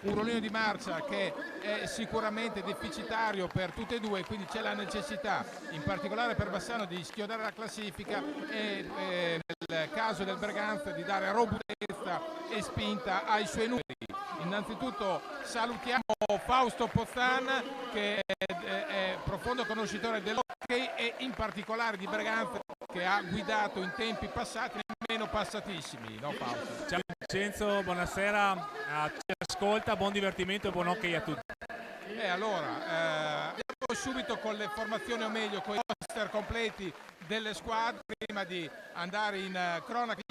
un ruolino di marcia che è sicuramente deficitario per tutte e due, quindi c'è la necessità, in particolare per Bassano, di schiodare la classifica e nel caso del Breganze di dare robustezza e spinta ai suoi numeri. Innanzitutto salutiamo Fausto Pozzan, che è profondo conoscitore dell'hockey e in particolare di Breganze, che ha guidato in tempi passati, nemmeno passatissimi, no Fausto? Ciao Vincenzo, buonasera, a chi ascolta, buon divertimento e buon hockey a tutti. Allora, andiamo subito con le formazioni, o meglio con i roster completi delle squadre prima di andare in cronaca.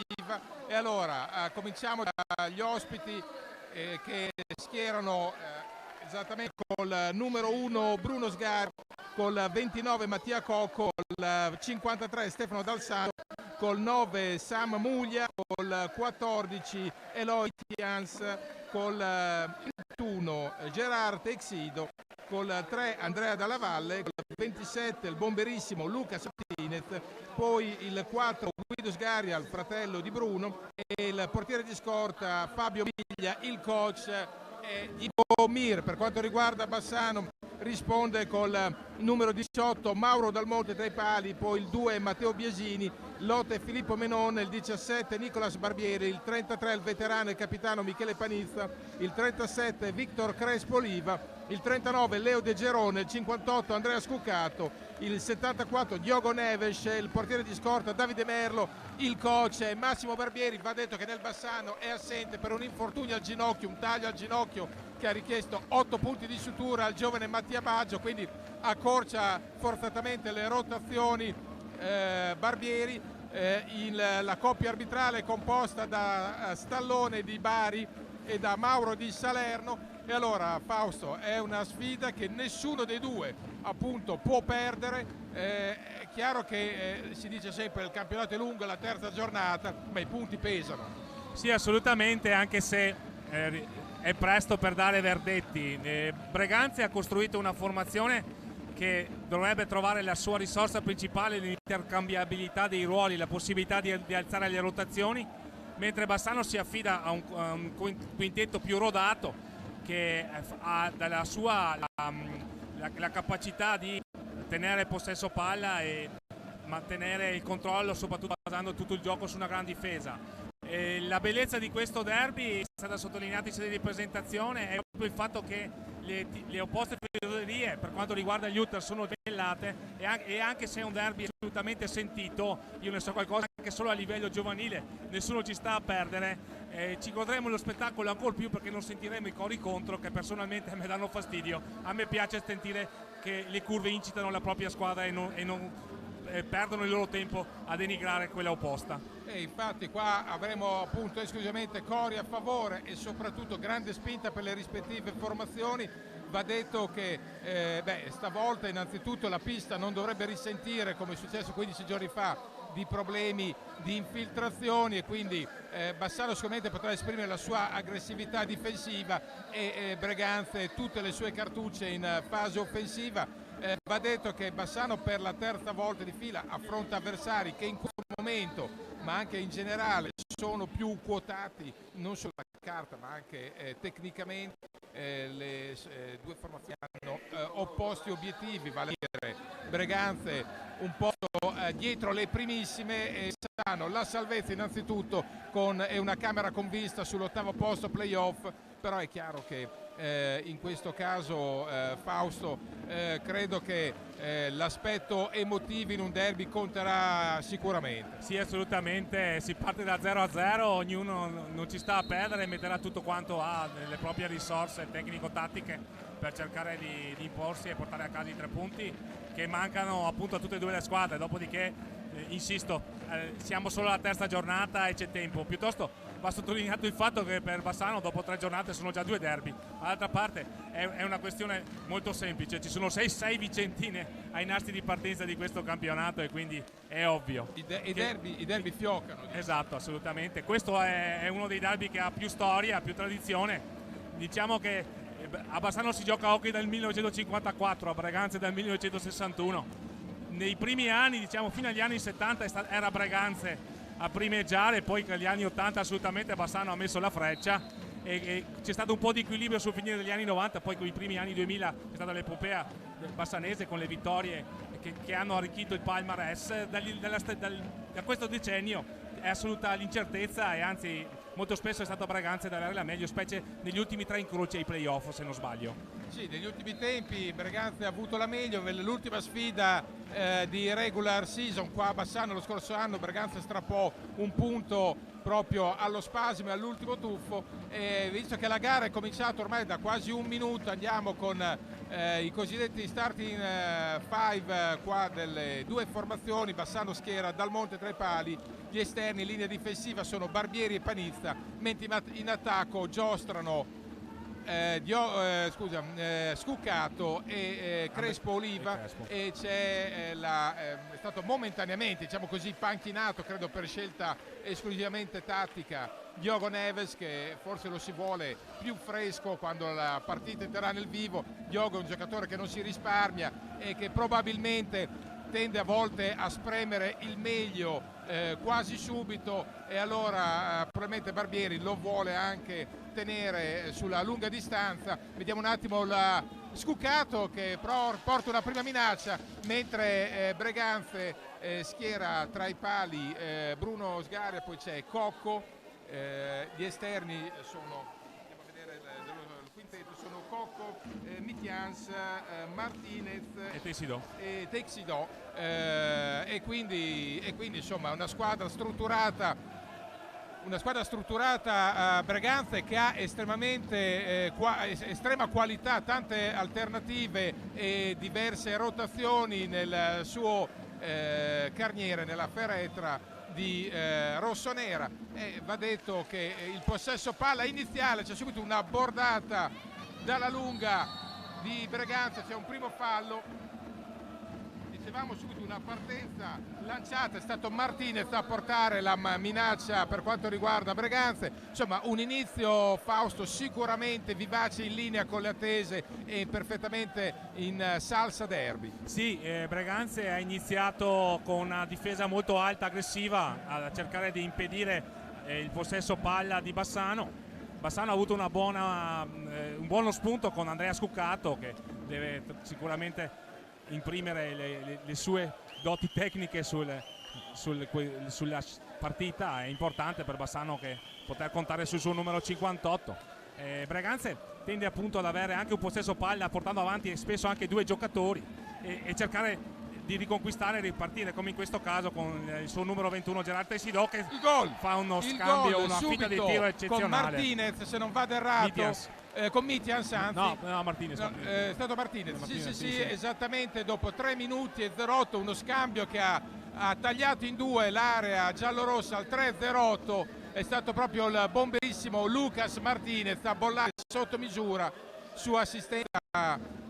E allora cominciamo dagli ospiti che schierano esattamente col numero 1 Bruno Sgarbi, col 29 Mattia Cocco, col 53 Stefano Dalsano, col 9 Sam Muglia, col 14 Eloy Tians, col 21 Gerard Exido, col 3 Andrea Dalla Valle, col 27 il bomberissimo Luca Martinez, poi il 4 Guido Sgaria, il fratello di Bruno, e il portiere di scorta Fabio Miglia, il coach Ivo Mir. Per quanto riguarda Bassano risponde col numero 18 Mauro Dalmonte tra i pali, poi il 2 Matteo Biasini, l'8 Filippo Menone, il 17 Nicolas Barbieri, il 33 il veterano e capitano Michele Panizza, il 37 Victor Crespo Oliva, il 39 Leo De Gerone, il 58 Andrea Scuccato, il 74 Diogo Neves, il portiere di scorta Davide Merlo, il coach Massimo Barbieri. Va detto che nel Bassano è assente per un infortunio al ginocchio, un taglio al ginocchio che ha richiesto 8 punti di sutura al giovane Mattia Baggio, quindi accorcia forzatamente le rotazioni Barbieri. La coppia arbitrale è composta da Stallone di Bari e da Mauro di Salerno. E allora Fausto, è una sfida che nessuno dei due appunto può perdere. È chiaro che si dice sempre il campionato è lungo, la terza giornata, ma i punti pesano. Sì, assolutamente, anche se è presto per dare verdetti. Breganze ha costruito una formazione che dovrebbe trovare la sua risorsa principale, l'intercambiabilità dei ruoli, la possibilità di alzare le rotazioni, mentre Bassano si affida a un quintetto più rodato che ha dalla sua la capacità di tenere possesso palla e mantenere il controllo, soprattutto basando tutto il gioco su una gran difesa. La bellezza di questo derby è stata sottolineata in sede di presentazione, è proprio il fatto che le opposte tifoserie per quanto riguarda gli Utah sono dell'ate, e anche se è un derby assolutamente sentito, io ne so qualcosa anche solo a livello giovanile, nessuno ci sta a perdere. Ci godremo lo spettacolo ancora più perché non sentiremo i cori contro, che personalmente a me danno fastidio. A me piace sentire che le curve incitano la propria squadra e non perdono il loro tempo a denigrare quella opposta. E infatti qua avremo appunto esclusivamente cori a favore e soprattutto grande spinta per le rispettive formazioni. Va detto che stavolta innanzitutto la pista non dovrebbe risentire, come è successo 15 giorni fa, di problemi di infiltrazioni, e quindi Bassano sicuramente potrà esprimere la sua aggressività difensiva e Breganze tutte le sue cartucce in fase offensiva. Va detto che Bassano per la terza volta di fila affronta avversari che in questo momento, ma anche in generale, sono più quotati non solo sulla carta ma anche tecnicamente. Le due formazioni hanno opposti obiettivi, vale a dire Breganze un po' dietro le primissime e sanno la salvezza innanzitutto con una camera con vista sull'ottavo posto playoff, però è chiaro che in questo caso Fausto credo che l'aspetto emotivo in un derby conterà sicuramente. Sì, assolutamente, si parte da 0-0, ognuno non ci sta a perdere, metterà tutto quanto ha nelle proprie risorse tecnico-tattiche per cercare di imporsi e portare a casa i 3 punti che mancano appunto a tutte e due le squadre. Dopodiché insisto, siamo solo alla terza giornata e c'è tempo. Piuttosto va sottolineato il fatto che per Bassano dopo 3 giornate sono già 2 derby. Dall'altra parte è una questione molto semplice, ci sono 6 vicentine ai nastri di partenza di questo campionato e quindi è ovvio. I derby fioccano. Esatto, assolutamente. Questo è uno dei derby che ha più storia, più tradizione. Diciamo che a Bassano si gioca hockey dal 1954, a Breganze dal 1961. Nei primi anni, diciamo fino agli anni 70, era Breganze a primeggiare, poi negli anni 80 assolutamente Bassano ha messo la freccia e c'è stato un po' di equilibrio sul finire degli anni 90, poi con i primi anni 2000 c'è stata l'epopea bassanese con le vittorie che hanno arricchito il palmarès. Da questo decennio è assoluta l'incertezza e anzi molto spesso è stato a Braganza ad avere la meglio, specie negli ultimi 3 incroci ai playoff, se non sbaglio. Sì, negli ultimi tempi Braganza ha avuto la meglio. Nell'ultima sfida di regular season qua a Bassano lo scorso anno Braganza strappò un punto proprio allo spasimo e all'ultimo tuffo, e visto che la gara è cominciata ormai da quasi un minuto, andiamo con i cosiddetti starting 5 qua delle due formazioni. Bassano schiera Dal Monte tra i pali, gli esterni in linea difensiva sono Barbieri e Panizza, mentre in attacco giostrano Scuccato e Crespo Oliva, e c'è è stato momentaneamente, diciamo così, panchinato, credo per scelta esclusivamente tattica, Diogo Neves, che forse lo si vuole più fresco quando la partita entrerà nel vivo. Diogo è un giocatore che non si risparmia e che probabilmente tende a volte a spremere il meglio quasi subito, e allora probabilmente Barbieri lo vuole anche tenere sulla lunga distanza. Vediamo un attimo la Scuccato che porta una prima minaccia, mentre Breganze schiera tra i pali Bruno Sgaria, poi c'è Cocco, gli esterni sono, andiamo a vedere il quintetto, sono Cocco, Mitians, Martinez e Texidò, e quindi insomma una squadra strutturata a Braganza, che ha estrema qualità, tante alternative e diverse rotazioni nel suo carniere, nella feretra di rossonera. E va detto che il possesso palla iniziale, c'è subito una bordata dalla lunga di Braganza, c'è un primo fallo. Dicevamo subito una partenza lanciata, è stato Martinez a portare la minaccia per quanto riguarda Braganza. Insomma, un inizio, Fausto, sicuramente vivace, in linea con le attese e perfettamente in salsa derby. Sì, Braganza ha iniziato con una difesa molto alta, aggressiva, a cercare di impedire il possesso palla di Bassano. Bassano ha avuto un buono spunto con Andrea Scuccato, che deve sicuramente imprimere le sue doti tecniche sulla partita. È importante per Bassano poter contare sul suo numero 58. Braganza tende appunto ad avere anche un possesso palla portando avanti spesso anche 2 giocatori e cercare di riconquistare e ripartire, come in questo caso con il suo numero 21 Gerard Texidò, che fa uno scambio, una finta di tiro eccezionale con Martinez, se non vado errato, con Mitians, anzi no, Martinez. È stato Martinez. Sì, esattamente, dopo 3 minuti e 0-8, uno scambio che ha tagliato in 2 l'area giallorossa al 3-0-8. È stato proprio il bomberissimo Lucas Martinez a bollare sotto misura su assistenza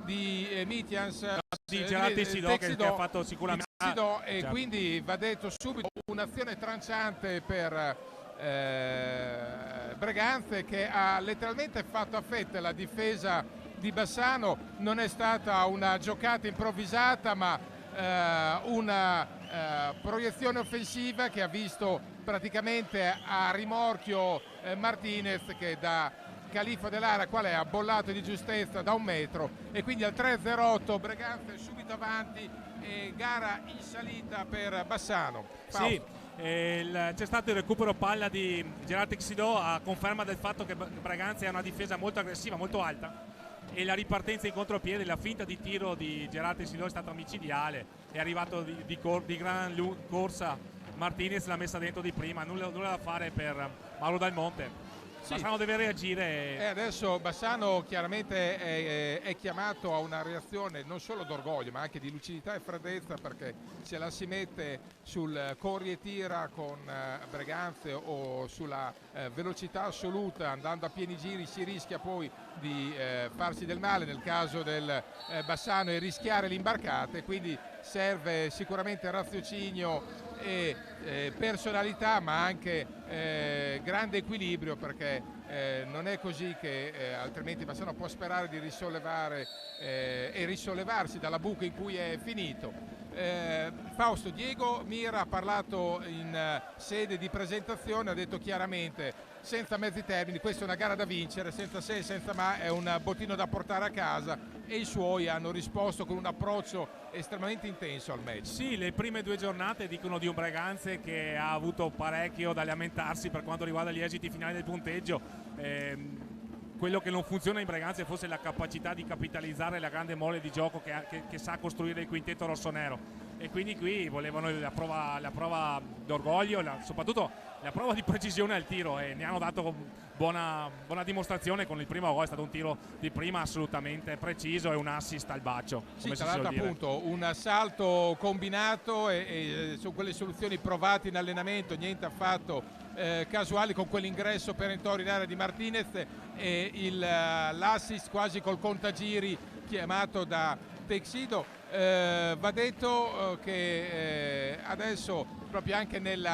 di Mitians, di Gerard Texidò, che ha fatto sicuramente e certo. Quindi va detto subito un'azione tranciante per Braganza, che ha letteralmente fatto a fette la difesa di Bassano. Non è stata una giocata improvvisata, ma una proiezione offensiva che ha visto praticamente a rimorchio Martinez, che da Califa dell'area, quale ha bollato di giustezza da 1 metro, e quindi al 3-0-8 Braganza è subito avanti e gara in salita per Bassano. Sì, c'è stato il recupero palla di Gerard Texidò a conferma del fatto che Braganza ha una difesa molto aggressiva, molto alta, e la ripartenza in contropiede, la finta di tiro di Gerard Texidò è stata micidiale. È arrivato di gran corsa Martinez, l'ha messa dentro di prima, nulla da fare per Mauro Dal Monte. Sì. Bassano deve reagire. E adesso Bassano chiaramente è chiamato a una reazione non solo d'orgoglio, ma anche di lucidità e freddezza, perché se la si mette sul corri e tira con Braganza o sulla velocità assoluta, andando a pieni giri, si rischia poi di farsi del male nel caso del Bassano e rischiare l'imbarcata. Quindi serve sicuramente raziocinio e personalità, ma anche grande equilibrio, perché non è così che altrimenti Bassano può sperare di risollevare e risollevarsi dalla buca in cui è finito. Fausto, Diego Mira ha parlato in sede di presentazione, ha detto chiaramente senza mezzi termini. Questa è una gara da vincere, senza se e senza ma, è un bottino da portare a casa, e i suoi hanno risposto con un approccio estremamente intenso al match. Sì, le prime 2 giornate dicono di un Breganze che ha avuto parecchio da lamentarsi per quanto riguarda gli esiti finali del punteggio. Quello che non funziona in Breganze è forse la capacità di capitalizzare la grande mole di gioco che sa costruire il quintetto rossonero, e quindi qui volevano la prova d'orgoglio, soprattutto la prova di precisione al tiro, e ne hanno dato buona dimostrazione con il primo gol. È stato un tiro di prima assolutamente preciso e un assist al bacio. Sì, tra l'altro appunto un salto combinato e su quelle soluzioni provate in allenamento, niente affatto casuali, con quell'ingresso perentorio in area di Martinez e l'assist quasi col contagiri chiamato da Teixido. Va detto che adesso proprio anche nel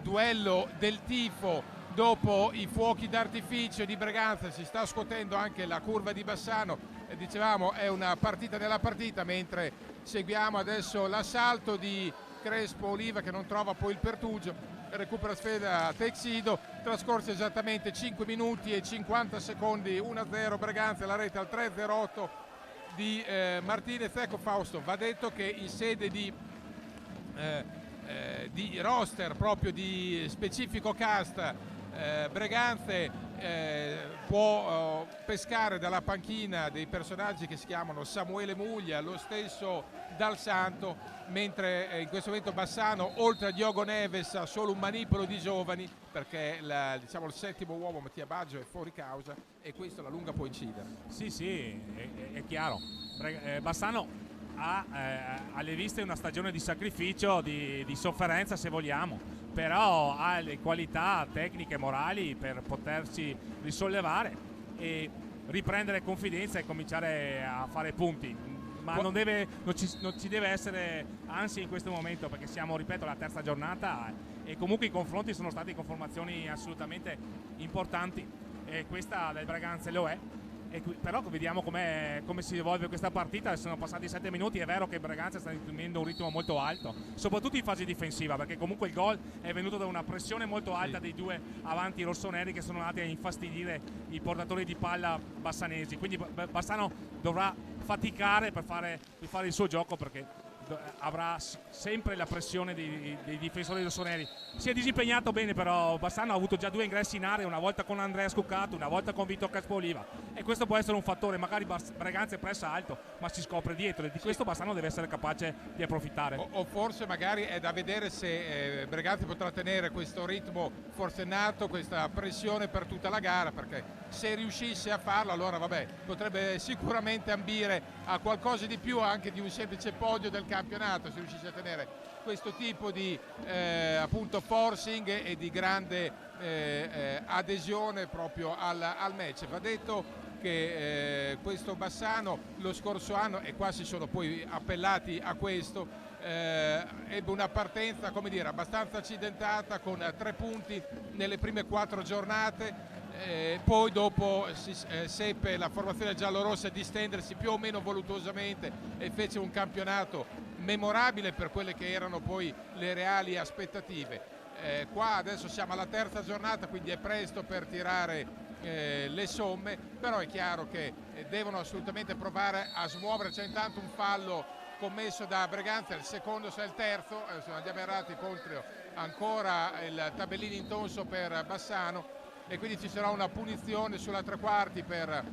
duello del tifo, dopo i fuochi d'artificio di Breganze, si sta scuotendo anche la curva di Bassano. Dicevamo, è una partita nella partita, mentre seguiamo adesso l'assalto di Crespo Oliva, che non trova poi il pertugio. Recupera sfida Teixido, trascorsi esattamente 5 minuti e 50 secondi, 1-0 Breganze, la rete al 3-0-8 di Martinez. Ecco Fausto, va detto che in sede di roster, proprio di specifico cast, Breganze può pescare dalla panchina dei personaggi che si chiamano Samuele Muglia, lo stesso Dal Santo, mentre in questo momento Bassano, oltre a Diogo Neves, ha solo un manipolo di giovani, perché diciamo, il settimo uomo Mattia Baggio è fuori causa, e questo la lunga può incidere. Sì, è chiaro. Bassano ha alle viste una stagione di sacrificio, di sofferenza se vogliamo, però ha le qualità tecniche e morali per potersi risollevare e riprendere confidenza e cominciare a fare punti. Ma non ci deve essere ansia in questo momento, perché siamo, ripeto, alla terza giornata e comunque i confronti sono stati con formazioni assolutamente importanti, e questa del Breganze lo è. Però vediamo come si evolve questa partita. Sono passati 7 minuti, è vero che Breganze sta imprimendo un ritmo molto alto, soprattutto in fase difensiva, perché comunque il gol è venuto da una pressione molto alta dei due avanti rossoneri, che sono andati a infastidire i portatori di palla bassanesi. Quindi Bassano dovrà faticare per fare il suo gioco, perché avrà sempre la pressione dei difensori rossoneri. Si è disimpegnato bene, però Bassano ha avuto già 2 ingressi in area, una volta con Andrea Scuccato, una volta con Vito Crespo Oliva, e questo può essere un fattore. Magari Breganze pressa alto, ma si scopre dietro, e di questo Bassano deve essere capace di approfittare. O forse magari è da vedere se Breganze potrà tenere questo ritmo forsennato, questa pressione per tutta la gara, perché se riuscisse a farlo, allora vabbè, potrebbe sicuramente ambire a qualcosa di più, anche di un semplice podio del campionato, se riuscisse a tenere questo tipo di appunto forcing e di grande adesione proprio al match. Va detto che questo Bassano lo scorso anno, e qua si sono poi appellati a questo, ebbe una partenza, come dire, abbastanza accidentata, con 3 punti nelle prime 4 giornate. Poi dopo seppe la formazione giallorossa distendersi più o meno voluttuosamente e fece un campionato memorabile per quelle che erano poi le reali aspettative. Qua adesso siamo alla terza giornata, quindi è presto per tirare le somme, però è chiaro che devono assolutamente provare a smuovere. C'è intanto un fallo commesso da Breganze, il secondo se è il terzo, sono andiamo errati, contro ancora il tabellino intonso per Bassano, e quindi ci sarà una punizione sulla 3/4 per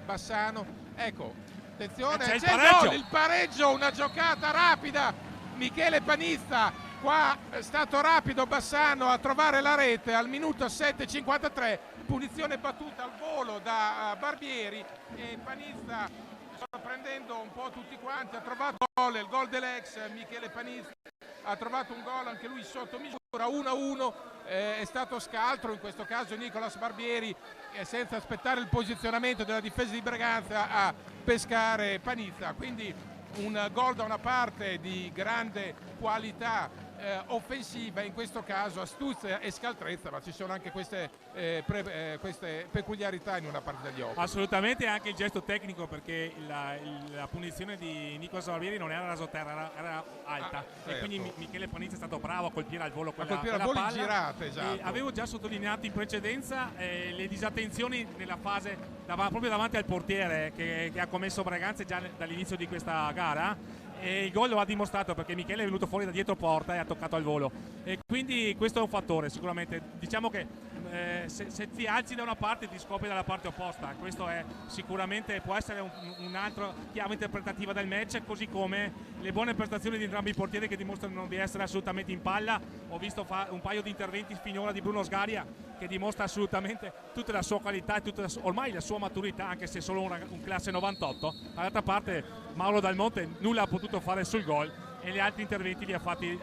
Bassano. Ecco, attenzione, c'è il pareggio, una giocata rapida, Michele Panizza, qua è stato rapido Bassano a trovare la rete al minuto 7:53, punizione battuta al volo da Barbieri, e Panizza sta prendendo un po' tutti quanti, ha trovato il gol dell'ex Michele Panizza, ha trovato un gol anche lui sotto misura, 1-1. È stato scaltro in questo caso Nicolas Barbieri, senza aspettare il posizionamento della difesa di Breganze, a pescare Panizza. Quindi un gol da una parte di grande qualità offensiva, in questo caso astuzia e scaltrezza, ma ci sono anche queste peculiarità in una partita di hockey. Assolutamente, anche il gesto tecnico, perché la punizione di Nico Salvieri non era rasoterra, era alta, certo. E quindi Michele Panizzi è stato bravo a colpire al volo quella volo in palla. girata, esatto. E avevo già sottolineato in precedenza le disattenzioni nella fase proprio davanti al portiere che ha commesso Braganza già dall'inizio di questa gara. E il gol lo ha dimostrato, perché Michele è venuto fuori da dietro porta e ha toccato al volo, e quindi questo è un fattore sicuramente. Diciamo che se ti alzi da una parte ti scopri dalla parte opposta, questo è sicuramente, può essere un altro chiave interpretativa del match, così come le buone prestazioni di entrambi i portieri che dimostrano di essere assolutamente in palla. Ho visto un paio di interventi finora di Bruno Sgaria che dimostra assolutamente tutta la sua qualità e ormai la sua maturità, anche se solo un classe 98. Dall'altra parte Mauro Dal Monte nulla ha potuto fare sul gol, e gli altri interventi li ha fatti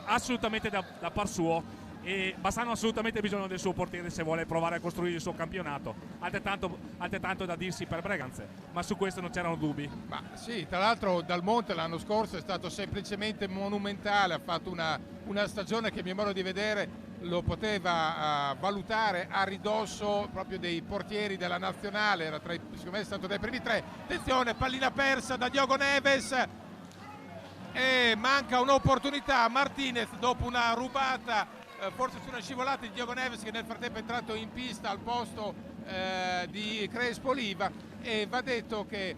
assolutamente da par suo, e Bassano ha assolutamente bisogno del suo portiere se vuole provare a costruire il suo campionato. Altrettanto da dirsi per Breganze, ma su questo non c'erano dubbi. Ma sì, tra l'altro Dal Monte l'anno scorso è stato semplicemente monumentale, ha fatto una stagione che a mio modo di vedere lo poteva valutare a ridosso proprio dei portieri della nazionale, secondo me è stato dai primi tre. Attenzione, pallina persa da Diogo Neves e manca un'opportunità. Martinez, dopo una rubata, forse su una scivolata di Diogo Neves, che nel frattempo è entrato in pista al posto di Crespo Oliva. E va detto che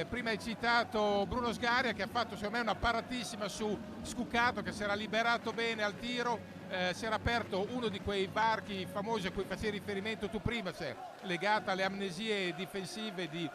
prima hai citato Bruno Sgaria, che ha fatto secondo me una paratissima su Scuccato, che si era liberato bene al tiro. Si era aperto uno di quei varchi famosi a cui facevi riferimento tu prima, cioè legata alle amnesie difensive di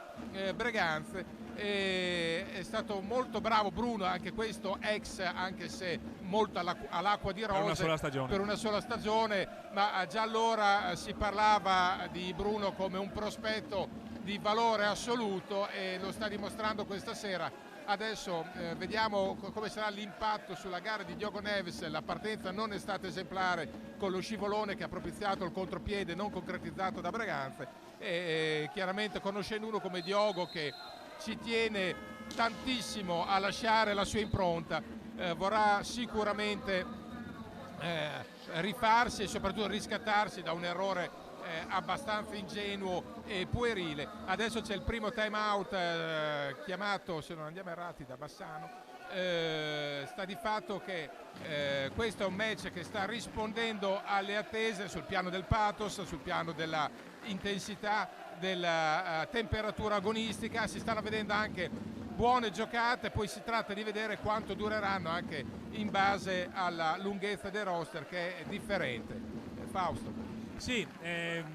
Breganze. È stato molto bravo Bruno, anche questo ex, anche se molto all'acqua di rose, per una sola stagione, ma già allora si parlava di Bruno come un prospetto di valore assoluto, e lo sta dimostrando questa sera. Adesso vediamo come sarà l'impatto sulla gara di Diogo Neves. La partenza non è stata esemplare, con lo scivolone che ha propiziato il contropiede non concretizzato da Breganze, e chiaramente, conoscendo uno come Diogo che ci tiene tantissimo a lasciare la sua impronta, vorrà sicuramente rifarsi e soprattutto riscattarsi da un errore abbastanza ingenuo e puerile. Adesso c'è il primo time out chiamato, se non andiamo errati, da Bassano. Sta di fatto che questo è un match che sta rispondendo alle attese sul piano del pathos, sul piano della intensità, della temperatura agonistica. Si stanno vedendo anche buone giocate, poi si tratta di vedere quanto dureranno, anche in base alla lunghezza del roster, che è differente. Fausto. Sì,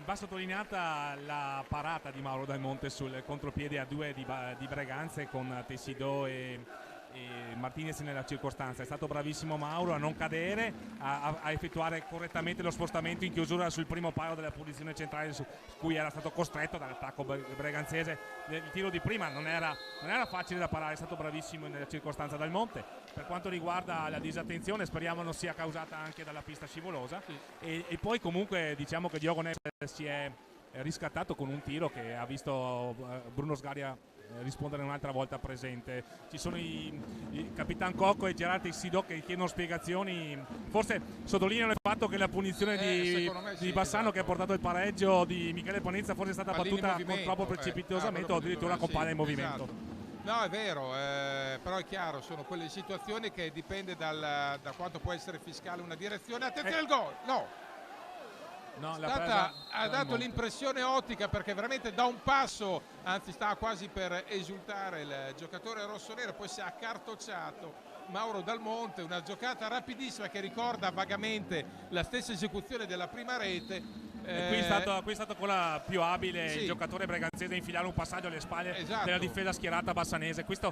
va sottolineata la parata di Mauro Dal Monte sul contropiede a 2 di Breganze, con Tessido e Martinez nella circostanza. È stato bravissimo Mauro a non cadere, a effettuare correttamente lo spostamento in chiusura sul primo paio della posizione centrale su cui era stato costretto dall'attacco breganzese. Il tiro di prima non era facile da parare, è stato bravissimo nella circostanza Dal Monte. Per quanto riguarda la disattenzione, speriamo non sia causata anche dalla pista scivolosa. E poi comunque diciamo che Diogo Neves si è riscattato con un tiro che ha visto Bruno Sgaria rispondere un'altra volta presente. Ci sono i Capitan Cocco e Gerard Tessido che chiedono spiegazioni, forse sottolineano il fatto che la punizione di Bassano, esatto, che ha portato il pareggio di Michele Panizza, forse è stata battuta troppo precipitosamente o addirittura con palla in movimento. Esatto. No, è vero, però è chiaro, sono quelle situazioni che dipende da quanto può essere fiscale una direzione. Attenzione al gol! No, ha dato l'impressione ottica, perché veramente da un passo, anzi stava quasi per esultare il giocatore rossonero, poi si è accartocciato Mauro Dal Monte. Una giocata rapidissima che ricorda vagamente la stessa esecuzione della prima rete. Qui è stato quella più abile, sì, il giocatore breganzese a infilare un passaggio alle spalle, esatto, della difesa schierata bassanese. Questo,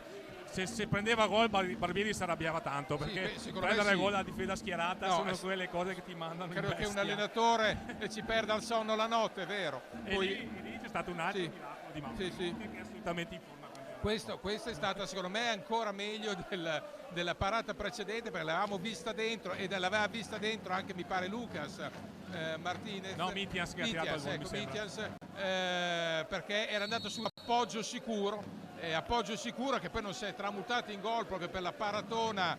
se prendeva gol, Barbieri si arrabbiava tanto, perché prendere gol a difesa schierata sono quelle cose che ti mandano credo in bestia. Che un allenatore ci perda il sonno la notte, è vero. E poi lì c'è stato un altro miracolo di Mauro, che è assolutamente in forma. Questa è stata, secondo me, ancora meglio della parata precedente, perché l'avevamo vista dentro, e l'aveva vista dentro anche, mi pare, Lucas Martinez. No, Mitias che ha tirato il gol, Mitias, perché era andato su un appoggio sicuro che poi non si è tramutato in gol proprio per la paratona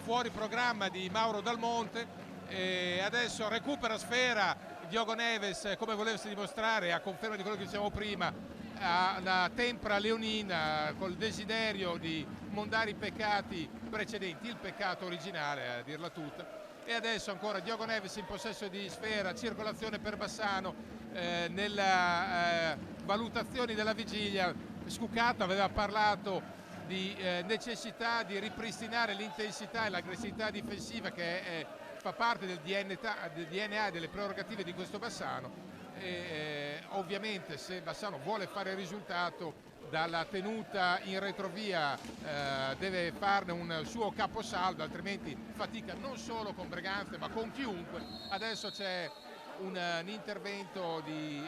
fuori programma di Mauro Dal Monte, e adesso recupera sfera Diogo Neves, come volesse dimostrare, a conferma di quello che dicevamo prima, la tempra leonina col desiderio di mondare i peccati precedenti, il peccato originale a dirla tutta. E adesso ancora Diogo Neves in possesso di sfera, circolazione per Bassano, nella valutazioni della vigilia. Scuccato aveva parlato di necessità di ripristinare l'intensità e l'aggressività difensiva che fa parte del DNA e delle prerogative di questo Bassano. Ovviamente se Bassano vuole fare risultato dalla tenuta in retrovia deve farne un suo caposaldo, altrimenti fatica non solo con Breganze ma con chiunque. Adesso c'è un intervento di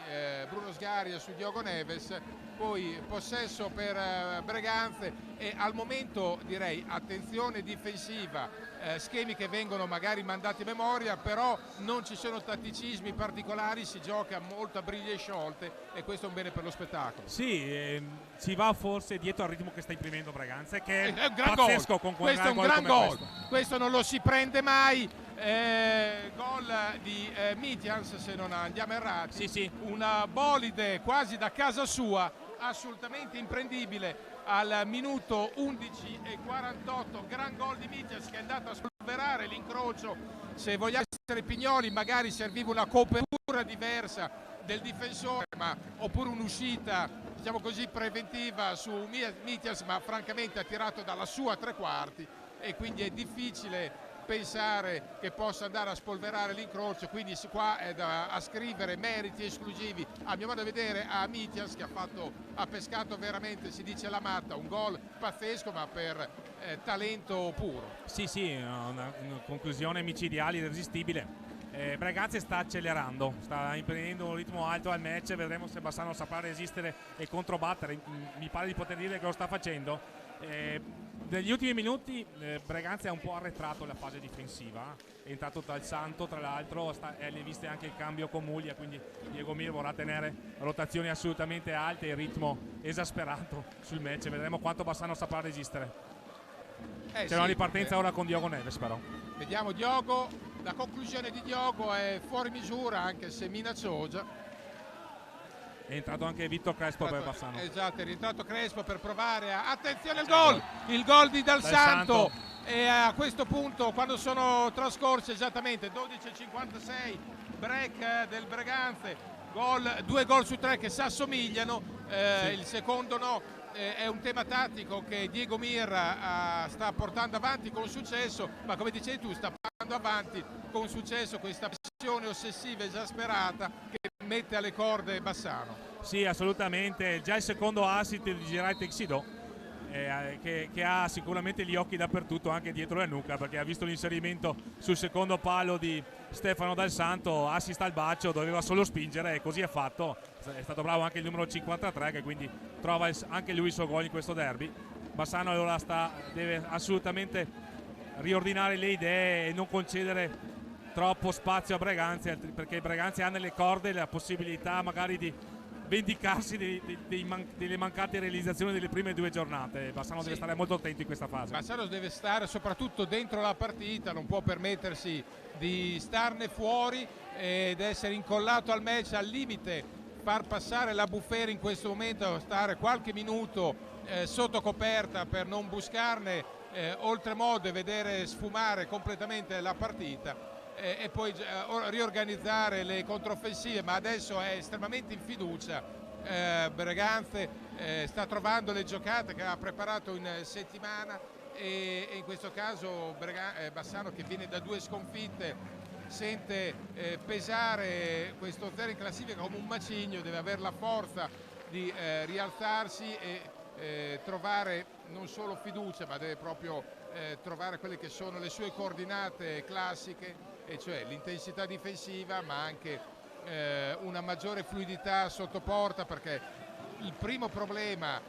Bruno Sgaria su Diogo Neves, poi possesso per Breganze e al momento direi attenzione difensiva, schemi che vengono magari mandati a memoria, però non ci sono tatticismi particolari, si gioca molto a briglie sciolte e questo è un bene per lo spettacolo. Sì, si va forse dietro al ritmo che sta imprimendo Breganze, che è un gran pazzesco gol. con Questo è un gran gol, questo non lo si prende mai. Gol di Mitjans, se non andiamo errati, sì. Una bolide quasi da casa sua, assolutamente imprendibile al minuto 11:48, gran gol di Mitjans che è andato a spolverare l'incrocio. Se vogliamo essere pignoli magari serviva una copertura diversa del difensore, oppure un'uscita diciamo così preventiva su Mitjans, ma francamente ha tirato dalla sua tre quarti e quindi è difficile pensare che possa andare a spolverare l'incrocio, quindi qua è da ascrivere meriti esclusivi a mio modo di vedere a Mitjans, che ha pescato veramente, si dice la matta, un gol pazzesco ma per talento puro. Sì, una conclusione micidiale, irresistibile. Breganze sta accelerando, sta imprendendo un ritmo alto al match, vedremo se Bassano saprà resistere e controbattere, mi pare di poter dire che lo sta facendo. Negli ultimi minuti Breganze ha un po' arretrato la fase difensiva, è entrato Dal Santo tra l'altro, è alle viste anche il cambio con Muglia, quindi Diego Mir vorrà tenere rotazioni assolutamente alte e il ritmo esasperato sul match, vedremo quanto Bassano saprà resistere. C'è una ripartenza ora con Diogo Neves però. Vediamo Diogo, la conclusione di Diogo è fuori misura anche se minacciosa. È entrato anche Vittor Crespo per Bassano. Esatto, è rientrato Crespo per provare attenzione al gol! Il gol di Dal Santo. E a questo punto, quando sono trascorse esattamente 12:56, break del Breganze, due gol su tre che si assomigliano, il secondo no. È un tema tattico che Diego Mir sta portando avanti con successo, ma come dicevi tu sta portando avanti con successo questa passione ossessiva esasperata che mette alle corde Bassano. Sì, assolutamente, già il secondo assist di Girai Texido che ha sicuramente gli occhi dappertutto, anche dietro la nuca, perché ha visto l'inserimento sul secondo palo di Stefano Dal Santo, assist al bacio, doveva solo spingere e così è fatto. È stato bravo anche il numero 53 che quindi trova anche lui il suo gol in questo derby. Bassano allora deve assolutamente riordinare le idee e non concedere troppo spazio a Breganze, perché Breganze ha nelle corde la possibilità magari di vendicarsi delle mancate realizzazioni delle prime due giornate. Bassano deve stare molto attento in questa fase. Bassano deve stare soprattutto dentro la partita, non può permettersi di starne fuori ed essere incollato al match, al limite far passare la Bufera in questo momento, stare qualche minuto sotto coperta per non buscarne oltremodo e vedere sfumare completamente la partita. E poi riorganizzare le controffensive, ma adesso è estremamente in fiducia. Breganze sta trovando le giocate che ha preparato in settimana e in questo caso Bassano, che viene da due sconfitte, sente pesare questo zero in classifica come un macigno, deve avere la forza di rialzarsi e trovare non solo fiducia, ma deve proprio trovare quelle che sono le sue coordinate classiche, e cioè l'intensità difensiva ma anche una maggiore fluidità sotto porta, perché il primo problema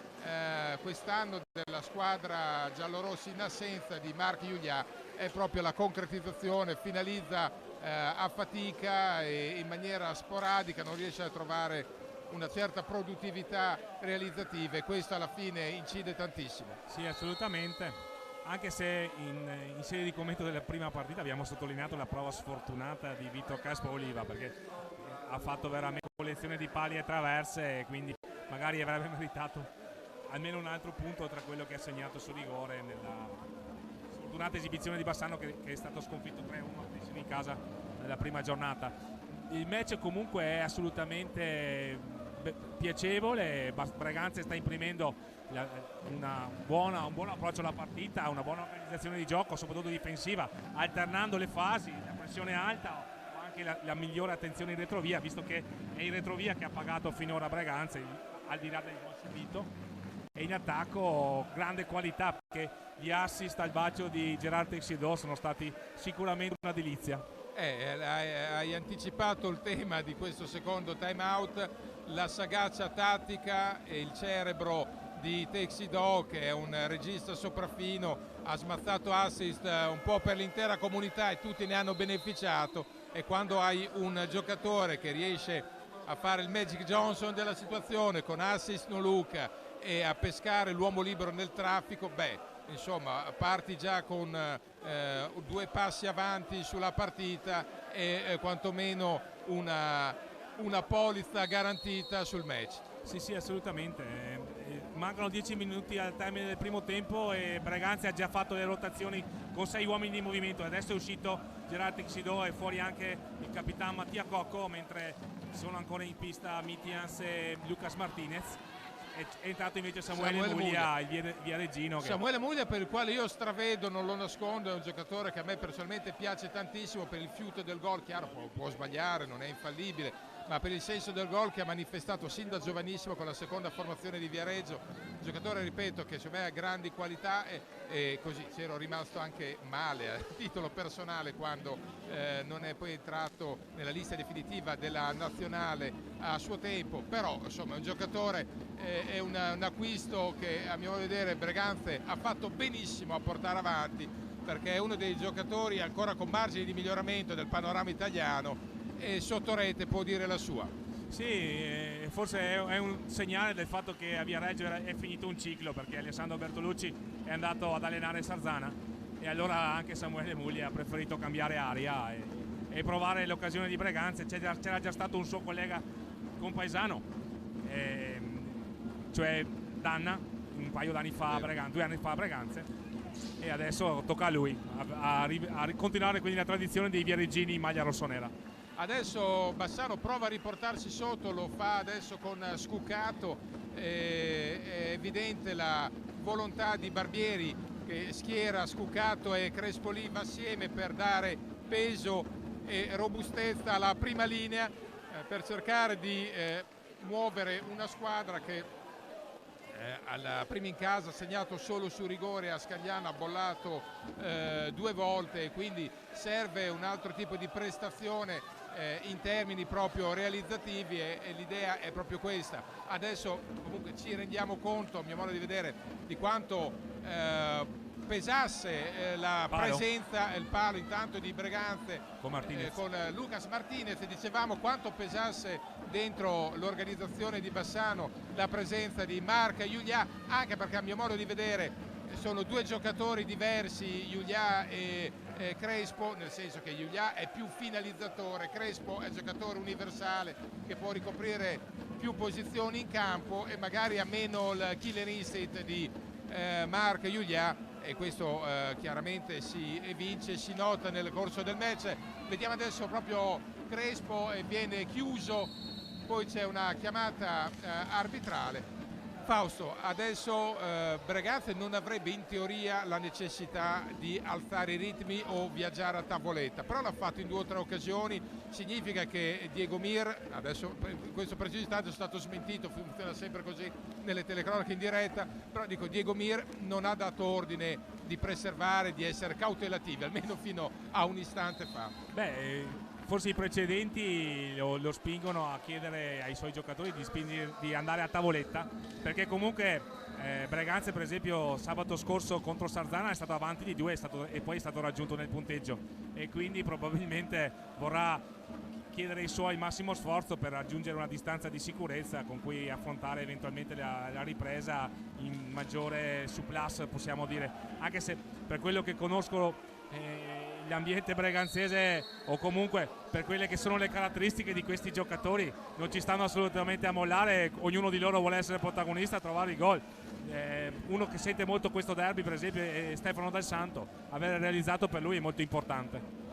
quest'anno della squadra giallorossi in assenza di Marc Julià è proprio la concretizzazione, finalizza a fatica e in maniera sporadica, non riesce a trovare una certa produttività realizzativa e questo alla fine incide tantissimo. Sì, assolutamente. anche se in serie di commento della prima partita abbiamo sottolineato la prova sfortunata di Vito Crespo Oliva, perché ha fatto veramente collezione di pali e traverse, e quindi magari avrebbe meritato almeno un altro punto tra quello che ha segnato su rigore nella sfortunata esibizione di Bassano, che è stato sconfitto 3-1 in casa nella prima giornata. Il match comunque è assolutamente piacevole. Breganze sta imprimendo un buon approccio alla partita, una buona organizzazione di gioco, soprattutto difensiva, alternando le fasi, la pressione alta, ma anche la migliore attenzione in retrovia, visto che è in retrovia che ha pagato finora Breganze, al di là del gol subito. E in attacco grande qualità, perché gli assist al bacio di Gerard Texidó sono stati sicuramente una delizia. Hai anticipato il tema di questo secondo time out, la sagacia tattica e il cerebro di Texidó, che è un regista sopraffino, ha smazzato assist un po' per l'intera comunità e tutti ne hanno beneficiato. E quando hai un giocatore che riesce a fare il Magic Johnson della situazione con assist no look e a pescare l'uomo libero nel traffico, insomma, parti già con 2 passi avanti sulla partita e quantomeno una polizza garantita sul match. Sì, assolutamente. Mancano 10 minuti al termine del primo tempo e Breganze ha già fatto le rotazioni con 6 uomini in movimento. Adesso è uscito Gerard Texidó e fuori anche il capitano Mattia Cocco, mentre sono ancora in pista Mitians e Lucas Martinez. È entrato invece Samuele Muglia, il viareggino. Samuele Muglia, per il quale io stravedo, non lo nascondo, è un giocatore che a me personalmente piace tantissimo per il fiuto del gol. Chiaro, può sbagliare, non è infallibile, ma per il senso del gol che ha manifestato sin da giovanissimo con la seconda formazione di Viareggio. Un giocatore, ripeto, che secondo me ha grandi qualità e così c'ero rimasto anche male a titolo personale quando non è poi entrato nella lista definitiva della nazionale a suo tempo, però insomma è un giocatore, è un acquisto che a mio modo di vedere Breganze ha fatto benissimo a portare avanti, perché è uno dei giocatori ancora con margini di miglioramento del panorama italiano e sotto rete può dire la sua. Sì, forse è un segnale del fatto che a Viareggio è finito un ciclo, perché Alessandro Bertolucci è andato ad allenare Sarzana e allora anche Samuele Muglia ha preferito cambiare aria e provare l'occasione di Breganze. C'era già stato un suo collega compaesano, cioè Danna, un paio d'anni fa, 2 anni fa a Breganze, e adesso tocca a lui a continuare quindi la tradizione dei viareggini in maglia rossonera. Adesso Bassano prova a riportarsi sotto, lo fa adesso con Scuccato, è evidente la volontà di Barbieri che schiera Scuccato e Crespo Oliva assieme per dare peso e robustezza alla prima linea, per cercare di muovere una squadra che alla prima in casa ha segnato solo su rigore, a Scagliano ha bollato 2 volte, e quindi serve un altro tipo di prestazione in termini proprio realizzativi e l'idea è proprio questa. Adesso comunque ci rendiamo conto, a mio modo di vedere, di quanto pesasse la presenza, il palo intanto di Breganze con Lucas Martinez, e dicevamo quanto pesasse dentro l'organizzazione di Bassano la presenza di Marc Julià, anche perché a mio modo di vedere sono 2 giocatori diversi, Julià e Crespo, nel senso che Julià è più finalizzatore, Crespo è giocatore universale che può ricoprire più posizioni in campo e magari ha meno il killer instinct di Marc Julià, e questo chiaramente si evince, si nota nel corso del match. Vediamo adesso proprio Crespo e viene chiuso, poi c'è una chiamata arbitrale. Fausto, adesso Breganze non avrebbe in teoria la necessità di alzare i ritmi o viaggiare a tavoletta, però l'ha fatto in 2 o 3 occasioni. Significa che Diego Mir, adesso in questo preciso istante è stato smentito, funziona sempre così nelle telecronache in diretta, però dico, Diego Mir non ha dato ordine di preservare, di essere cautelativi, almeno fino a un istante fa. Forse i precedenti lo spingono a chiedere ai suoi giocatori di andare a tavoletta, perché comunque Breganze per esempio sabato scorso contro Sarzana è stato avanti di 2 e poi è stato raggiunto nel punteggio, e quindi probabilmente vorrà chiedere ai suoi il massimo sforzo per raggiungere una distanza di sicurezza con cui affrontare eventualmente la ripresa in maggiore surplus, possiamo dire, anche se per quello che conosco l'ambiente breganzese, o comunque per quelle che sono le caratteristiche di questi giocatori, non ci stanno assolutamente a mollare, ognuno di loro vuole essere protagonista, trovare il gol. Uno che sente molto questo derby, per esempio, è Stefano Dal Santo. Aver realizzato per lui è molto importante.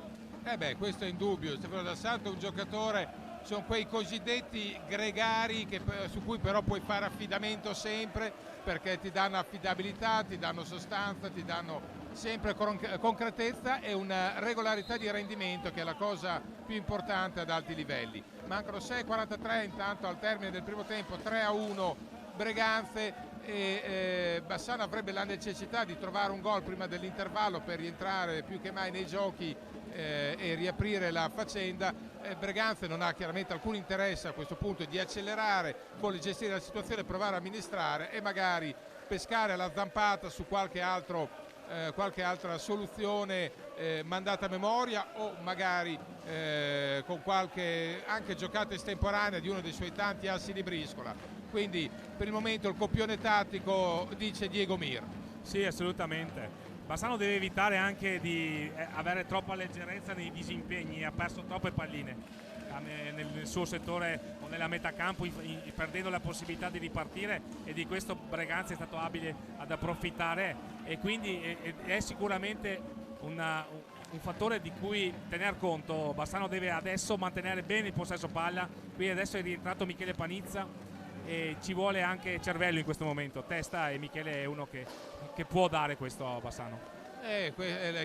Questo è indubbio. Stefano Dal Santo è un giocatore, sono quei cosiddetti gregari su cui però puoi fare affidamento sempre, perché ti danno affidabilità, ti danno sostanza, ti danno sempre concretezza e una regolarità di rendimento, che è la cosa più importante ad alti livelli. Mancano 6:43 intanto al termine del primo tempo, 3-1 Breganze, e Bassano avrebbe la necessità di trovare un gol prima dell'intervallo per rientrare più che mai nei giochi e riaprire la faccenda. Breganze non ha chiaramente alcun interesse a questo punto di accelerare, vuole gestire la situazione, provare a amministrare e magari pescare alla zampata su qualche altra soluzione mandata a memoria, o magari con qualche anche giocata estemporanea di uno dei suoi tanti assi di briscola. Quindi per il momento il copione tattico dice Diego Mir. Sì, assolutamente. Bassano deve evitare anche di avere troppa leggerezza nei disimpegni, ha perso troppe palline nel suo settore o nella metà campo, perdendo la possibilità di ripartire, e di questo Breganze è stato abile ad approfittare, e quindi è sicuramente un fattore di cui tener conto. Bassano deve adesso mantenere bene il possesso palla. Qui adesso è rientrato Michele Panizza e ci vuole anche cervello in questo momento, testa, e Michele è uno che può dare questo a Bassano.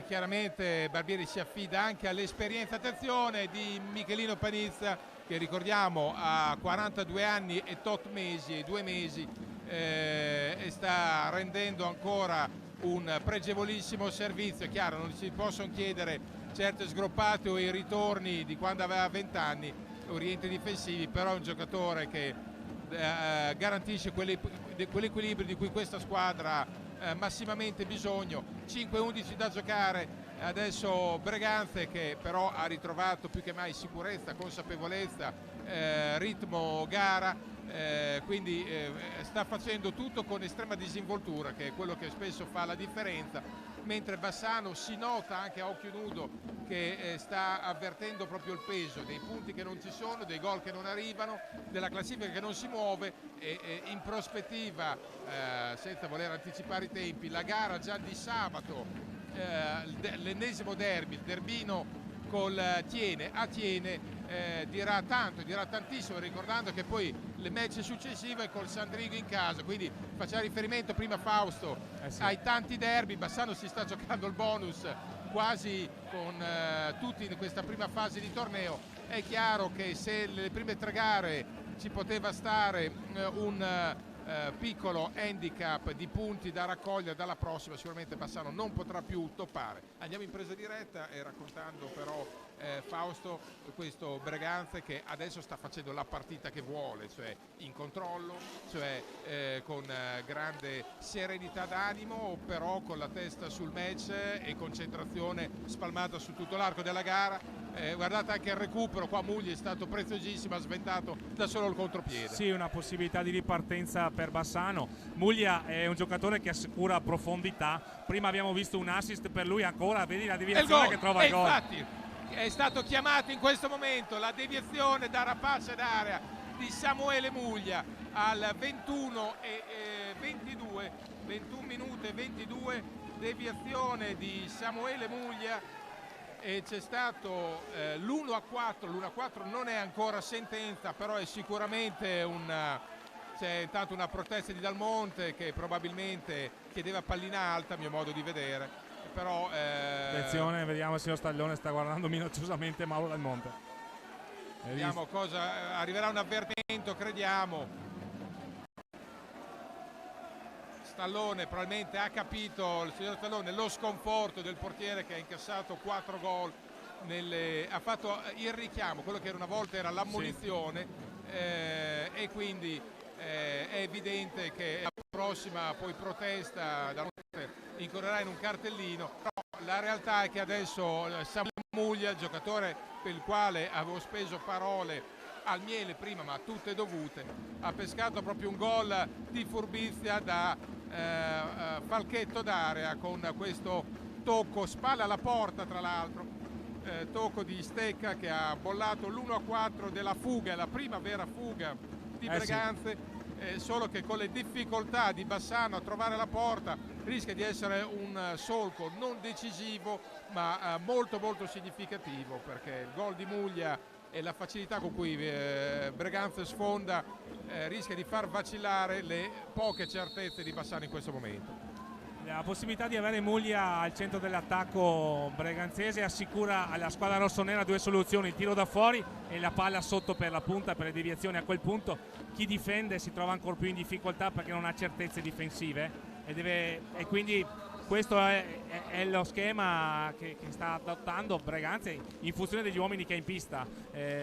Chiaramente Barbieri si affida anche all'esperienza, attenzione, di Michelino Panizza, che ricordiamo ha 42 anni e 2 mesi, e sta rendendo ancora un pregevolissimo servizio. È chiaro, non si possono chiedere certe sgroppate o i ritorni di quando aveva 20 anni o rientri difensivi, però è un giocatore che garantisce quell'equilibrio di cui questa squadra massimamente bisogno. 5-11 da giocare adesso Breganze, che però ha ritrovato più che mai sicurezza, consapevolezza, ritmo gara, quindi sta facendo tutto con estrema disinvoltura, che è quello che spesso fa la differenza, mentre Bassano si nota anche a occhio nudo che sta avvertendo proprio il peso dei punti che non ci sono, dei gol che non arrivano, della classifica che non si muove, e in prospettiva, senza voler anticipare i tempi, la gara già di sabato, l'ennesimo derby, il derbino col Tiene a Tiene, dirà tanto, dirà tantissimo, ricordando che poi le match successive è col Sandrigo in casa, quindi faceva riferimento prima Fausto ai tanti derby. Bassano si sta giocando il bonus quasi con tutti in questa prima fase di torneo. È chiaro che se le prime 3 gare ci poteva stare un piccolo handicap di punti da raccogliere, dalla prossima sicuramente Bassano non potrà più toppare. Andiamo in presa diretta e raccontando però Fausto questo Breganze che adesso sta facendo la partita che vuole, cioè in controllo, cioè con grande serenità d'animo, però con la testa sul match e concentrazione spalmata su tutto l'arco della gara. Guardate anche il recupero, qua Mugli è stato preziosissimo, ha sventato da solo il contropiede. Sì, una possibilità di ripartenza per Bassano. Muglia è un giocatore che assicura profondità, prima abbiamo visto un assist per lui, ancora vedi la deviazione che trova il gol. Infatti è stato chiamato in questo momento la deviazione da rapace d'area di Samuele Muglia al 21 minuti e 22, deviazione di Samuele Muglia, e c'è stato l'1-4. L'1-4 non è ancora sentenza, però è sicuramente c'è intanto una protesta di Dal Monte che probabilmente chiedeva pallina alta, a mio modo di vedere, però attenzione, vediamo il signor Stallone sta guardando minacciosamente Mauro Dal Monte. Vediamo cosa arriverà, un avvertimento, crediamo. Stallone probabilmente ha capito, il signor Stallone, lo sconforto del portiere che ha incassato 4 gol, ha fatto il richiamo, quello che una volta era l'ammonizione, sì. E quindi è evidente che la prossima poi protesta incorrerà in un cartellino, però la realtà è che adesso Samuele Muglia, il giocatore per il quale avevo speso parole al miele prima, ma tutte dovute, ha pescato proprio un gol di furbizia da falchetto d'area con questo tocco, spalla alla porta tra l'altro, tocco di Stecca che ha bollato l'1-4 della fuga, la prima vera fuga di Breganze, solo che con le difficoltà di Bassano a trovare la porta rischia di essere un solco non decisivo ma molto molto significativo, perché il gol di Muglia e la facilità con cui Breganze sfonda rischia di far vacillare le poche certezze di Bassano in questo momento. La possibilità di avere Muglia al centro dell'attacco breganzese assicura alla squadra rossonera due soluzioni: il tiro da fuori e la palla sotto per la punta, per le deviazioni. A quel punto chi difende si trova ancora più in difficoltà perché non ha certezze difensive e quindi questo è lo schema che sta adottando Breganze in funzione degli uomini che ha in pista.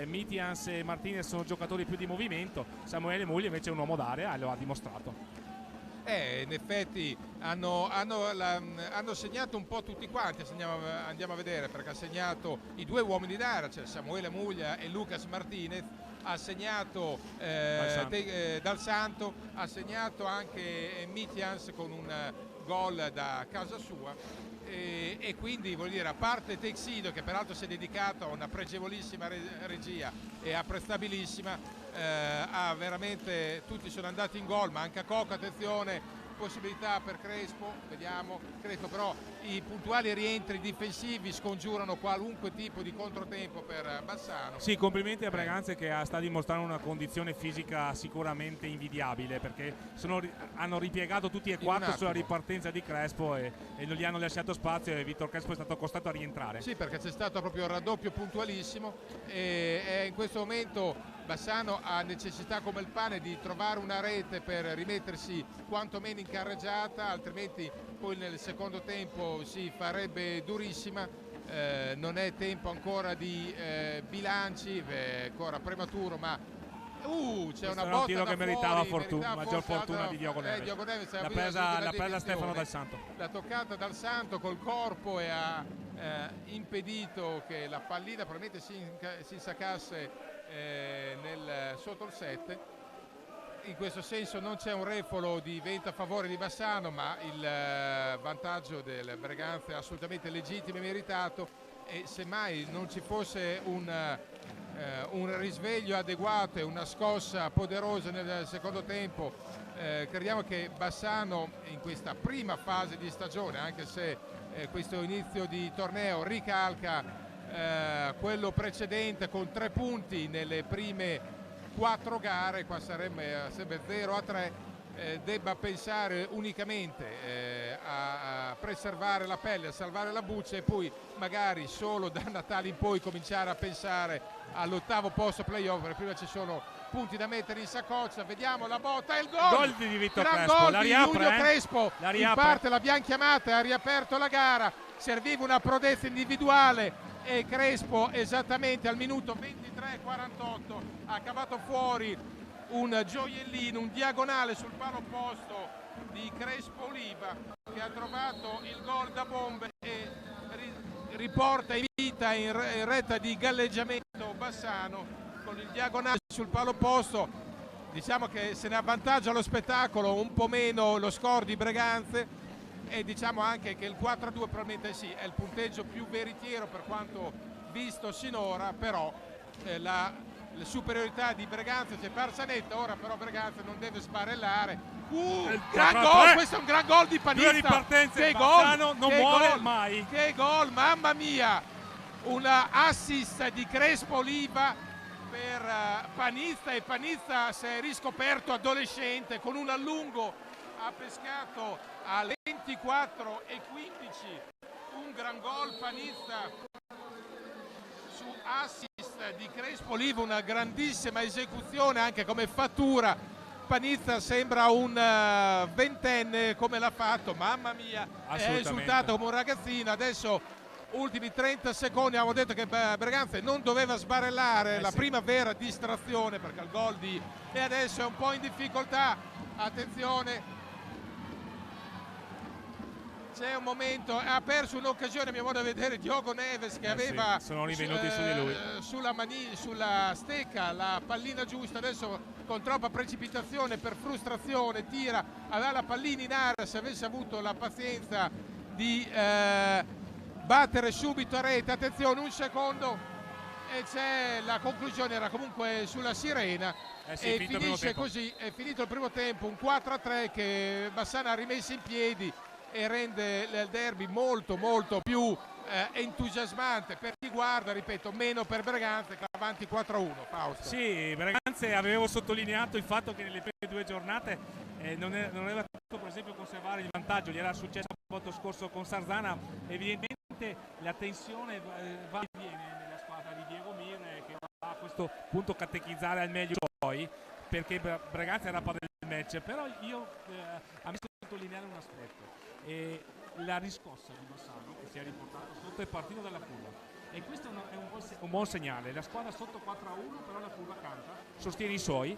Mitians e Martinez sono giocatori più di movimento, Samuele Muglia invece è un uomo d'area e lo ha dimostrato. In effetti hanno segnato un po' tutti quanti, andiamo a vedere, perché ha segnato i due uomini d'area, cioè Samuele Muglia e Lucas Martinez, ha segnato Dal Santo, ha segnato anche Mitians con un gol da casa sua e quindi vuol dire, a parte Texido che peraltro si è dedicato a una pregevolissima regia e apprezzabilissima, veramente tutti sono andati in gol, ma anche a Coco, attenzione, possibilità per Crespo, vediamo, Crespo però i puntuali rientri difensivi scongiurano qualunque tipo di controtempo per Bassano. Sì, complimenti a Breganze che sta dimostrando una condizione fisica sicuramente invidiabile, perché hanno ripiegato tutti e quattro sulla ripartenza di Crespo e non gli hanno lasciato spazio e Vittor Crespo è stato costretto a rientrare. Sì, perché c'è stato proprio il raddoppio puntualissimo e in questo momento Bassano ha necessità come il pane di trovare una rete per rimettersi quantomeno in carreggiata, altrimenti poi nel secondo tempo si farebbe durissima. Non è tempo ancora di bilanci, è ancora prematuro, ma c'è una botta tiro da che fuori, meritava maggior fortuna di Diogo Neves. L'ha presa Stefano Dal Santo. L'ha toccata Dal Santo col corpo e ha impedito che la pallina probabilmente si insaccasse sotto il 7. In questo senso non c'è un refolo di vento a favore di Bassano, ma il vantaggio del Breganze è assolutamente legittimo e meritato, e semmai non ci fosse un risveglio adeguato e una scossa poderosa nel secondo tempo, crediamo che Bassano in questa prima fase di stagione, anche se questo inizio di torneo ricalca quello precedente con 3 punti nelle prime 4 gare, qua sarebbe 0-3, debba pensare unicamente a preservare la pelle, a salvare la buccia e poi magari solo da Natale in poi cominciare a pensare all'8° posto playoff, perché prima ci sono punti da mettere in saccoccia. Vediamo la botta e il gol di Vittor Crespo, gol di Giulio Crespo, in parte l'abbiamo chiamata e ha riaperto la gara, serviva una prodezza individuale e Crespo esattamente al minuto 23:48 ha cavato fuori un gioiellino, un diagonale sul palo opposto di Crespo Oliva, che ha trovato il gol da bombe e riporta in vita in retta di galleggiamento Bassano con il diagonale sul palo opposto. Diciamo che se ne avvantaggia lo spettacolo, un po' meno lo score di Breganze, e diciamo anche che il 4-2 probabilmente sì, è il punteggio più veritiero per quanto visto sinora, però la superiorità di Breganze c'è persa netta. Ora però Breganze non deve sbarellare. Gran gol, questo è un gran gol di Panista, che gol, non muore mai, che gol, mamma mia, una assist di Crespo Oliva per Panista, e Panista si è riscoperto adolescente con un allungo, ha pescato a 24:15, un gran gol Panista su assist di Crespo Oliva, una grandissima esecuzione anche come fattura. Panizza sembra un ventenne come l'ha fatto, mamma mia, è esultato come un ragazzino. Adesso ultimi 30 secondi, abbiamo detto che Breganze non doveva sbarellare, la prima vera distrazione perché il gol di... e adesso è un po' in difficoltà, attenzione, C'è un momento, ha perso un'occasione a mio modo di vedere Diogo Neves che aveva sì, sono rivenuti su di lui. sulla stecca la pallina giusta, adesso con troppa precipitazione per frustrazione tira, aveva la pallina in aria, se avesse avuto la pazienza di battere subito a rete, attenzione un secondo e c'è la conclusione, era comunque sulla sirena. Sì, E finisce così, è finito il primo tempo, un 4-3 che Bassano ha rimesso in piedi e rende il derby molto più entusiasmante per chi guarda, ripeto, meno per Breganze che è avanti 4-1. Fausto. Sì, Breganze, avevo sottolineato il fatto che nelle prime 2 giornate non aveva potuto per esempio conservare il vantaggio, gli era successo sabato scorso con Sarzana, evidentemente la tensione va e viene nella squadra di Diego Mir che va a questo punto catechizzare al meglio poi, perché Breganze era parte del match, però io a me sottolineare un aspetto. La riscossa di Bassano che si è riportato sotto il partito della curva e questo è un buon segnale. La squadra sotto 4-1 però la curva canta, sostiene i suoi.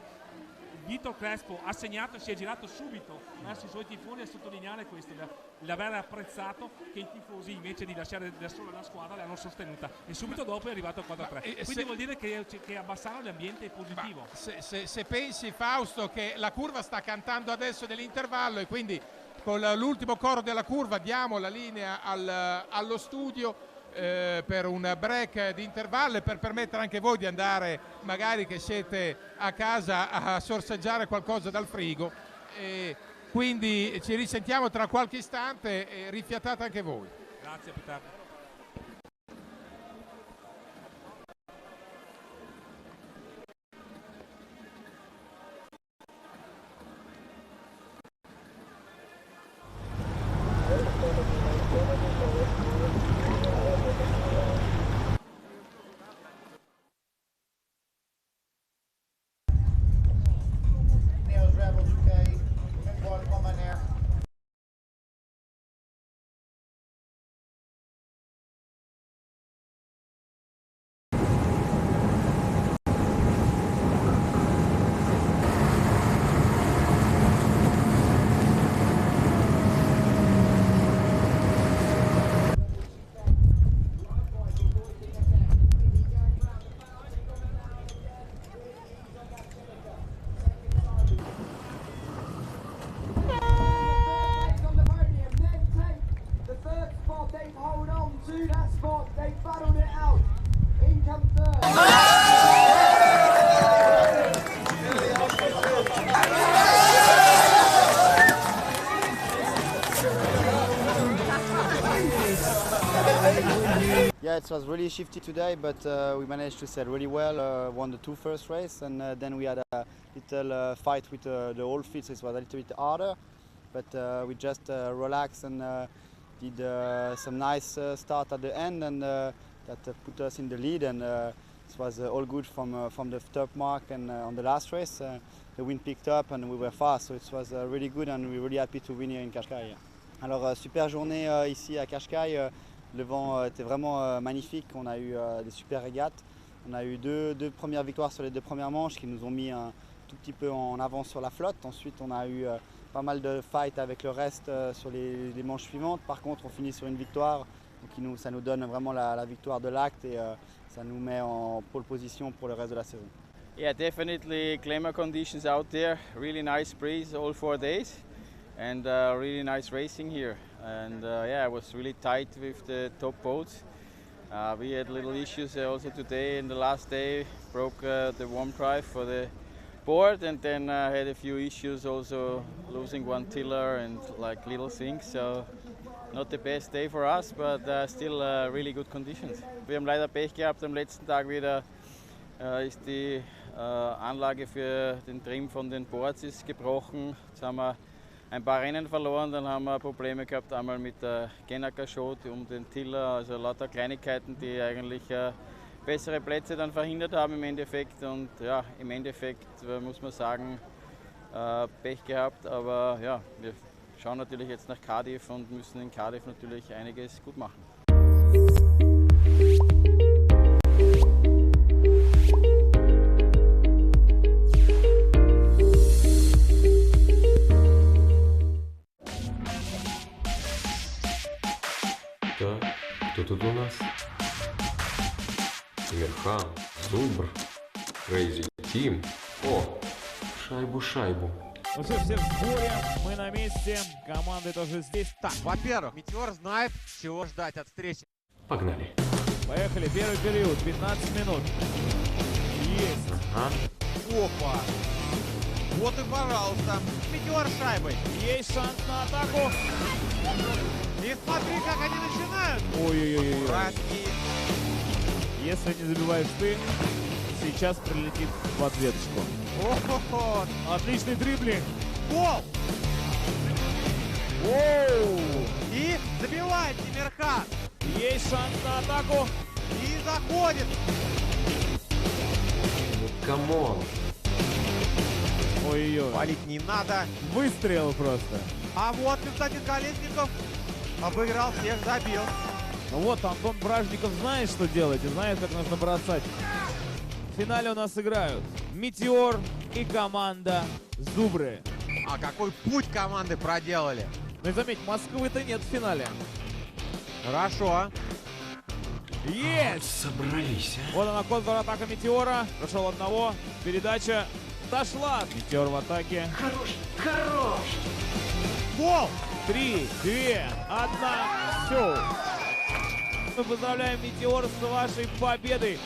Vitor Crespo ha segnato e si è girato subito verso i suoi tifosi a sottolineare questo, l'aver apprezzato che i tifosi invece di lasciare da sola la squadra l'hanno sostenuta e subito dopo è arrivato al 4-3. Quindi vuol dire che a Bassano l'ambiente è positivo. Se pensi, Fausto, che la curva sta cantando adesso nell'intervallo e quindi con l'ultimo coro della curva diamo la linea allo studio per un break di intervallo e per permettere anche voi di andare, magari che siete a casa, a sorseggiare qualcosa dal frigo. Quindi ci risentiamo tra qualche istante e rifiatate anche voi. Grazie Peter. Yeah, it was really shifty today, but we managed to set really well, won the 2 first race, and then we had a little fight with the whole field, so it was a little bit harder, but we just relaxed and did some nice start at the end, and that put us in the lead, and it was all good from the top mark, and on the last race the wind picked up and we were fast, so it was really good, and we're really happy to win here in Qashqai. Alors super journée ici à Qashqai. Le vent était vraiment magnifique, on a eu des super régates. On a eu deux premières victoires sur les 2 premières manches qui nous ont mis un tout petit peu en avance sur la flotte. Ensuite on a eu pas mal de fights avec le reste sur les manches suivantes. Par contre on finit sur une victoire, donc ça nous donne vraiment la victoire de l'acte et ça nous met en pole position pour le reste de la saison. Yeah, definitely glamour conditions out there, really nice breeze all 4 days and really nice racing here. And yeah, it was really tight with the top boats. We had little issues also today. In the last day, broke the warm drive for the board, and then had a few issues also, losing one tiller and like little things. So not the best day for us, but still really good conditions. Wir haben leider Pech gehabt am letzten Tag wieder. Ist die Anlage für den Trim von den Boards ist gebrochen. Jetzt haben wir ein paar Rennen verloren, dann haben wir Probleme gehabt, einmal mit der Gennaker-Show um den Tiller, also lauter Kleinigkeiten, die eigentlich bessere Plätze dann verhindert haben im Endeffekt. Und ja, im Endeffekt muss man sagen, Pech gehabt, aber ja, wir schauen natürlich jetzt nach Cardiff und müssen in Cardiff natürlich einiges gut machen. тут у нас? Мирхан, Зубр, Крейзи Тим. О, шайбу. Ну все в сборе, мы на месте, команды тоже здесь. Так, во-первых, Метеор знает, чего ждать от встречи. Погнали. Поехали, первый период, 15 минут. Есть. Ага. Опа! Вот и пожалуйста. Метеор шайбой. Есть шанс на атаку. И смотри, как они начинают. Ой-ой-ой. Братки. Если не забиваешь ты, сейчас прилетит в ответочку. О-хо-хо. Отличный дриблинг. Гол! Оу! И забивает Тимирхан. Есть шанс на атаку. И заходит. Камон. Ой-ой-ой. Палить не надо. Выстрел просто. А вот Константин Колесников обыграл всех, забил. Ну вот, Антон Бражников знает, что делать и знает, как нужно бросать. В финале у нас играют Метеор и команда Зубры. А какой путь команды проделали. Ну и заметь, Москвы-то нет в финале. Хорошо. Есть! Собрались, а? Вот она, контратака Метеора. Прошел одного. Передача дошла. Метеор в атаке. Хорош. Гол! 3, 2, 1. Все. Мы поздравляем Метеор с вашей победой.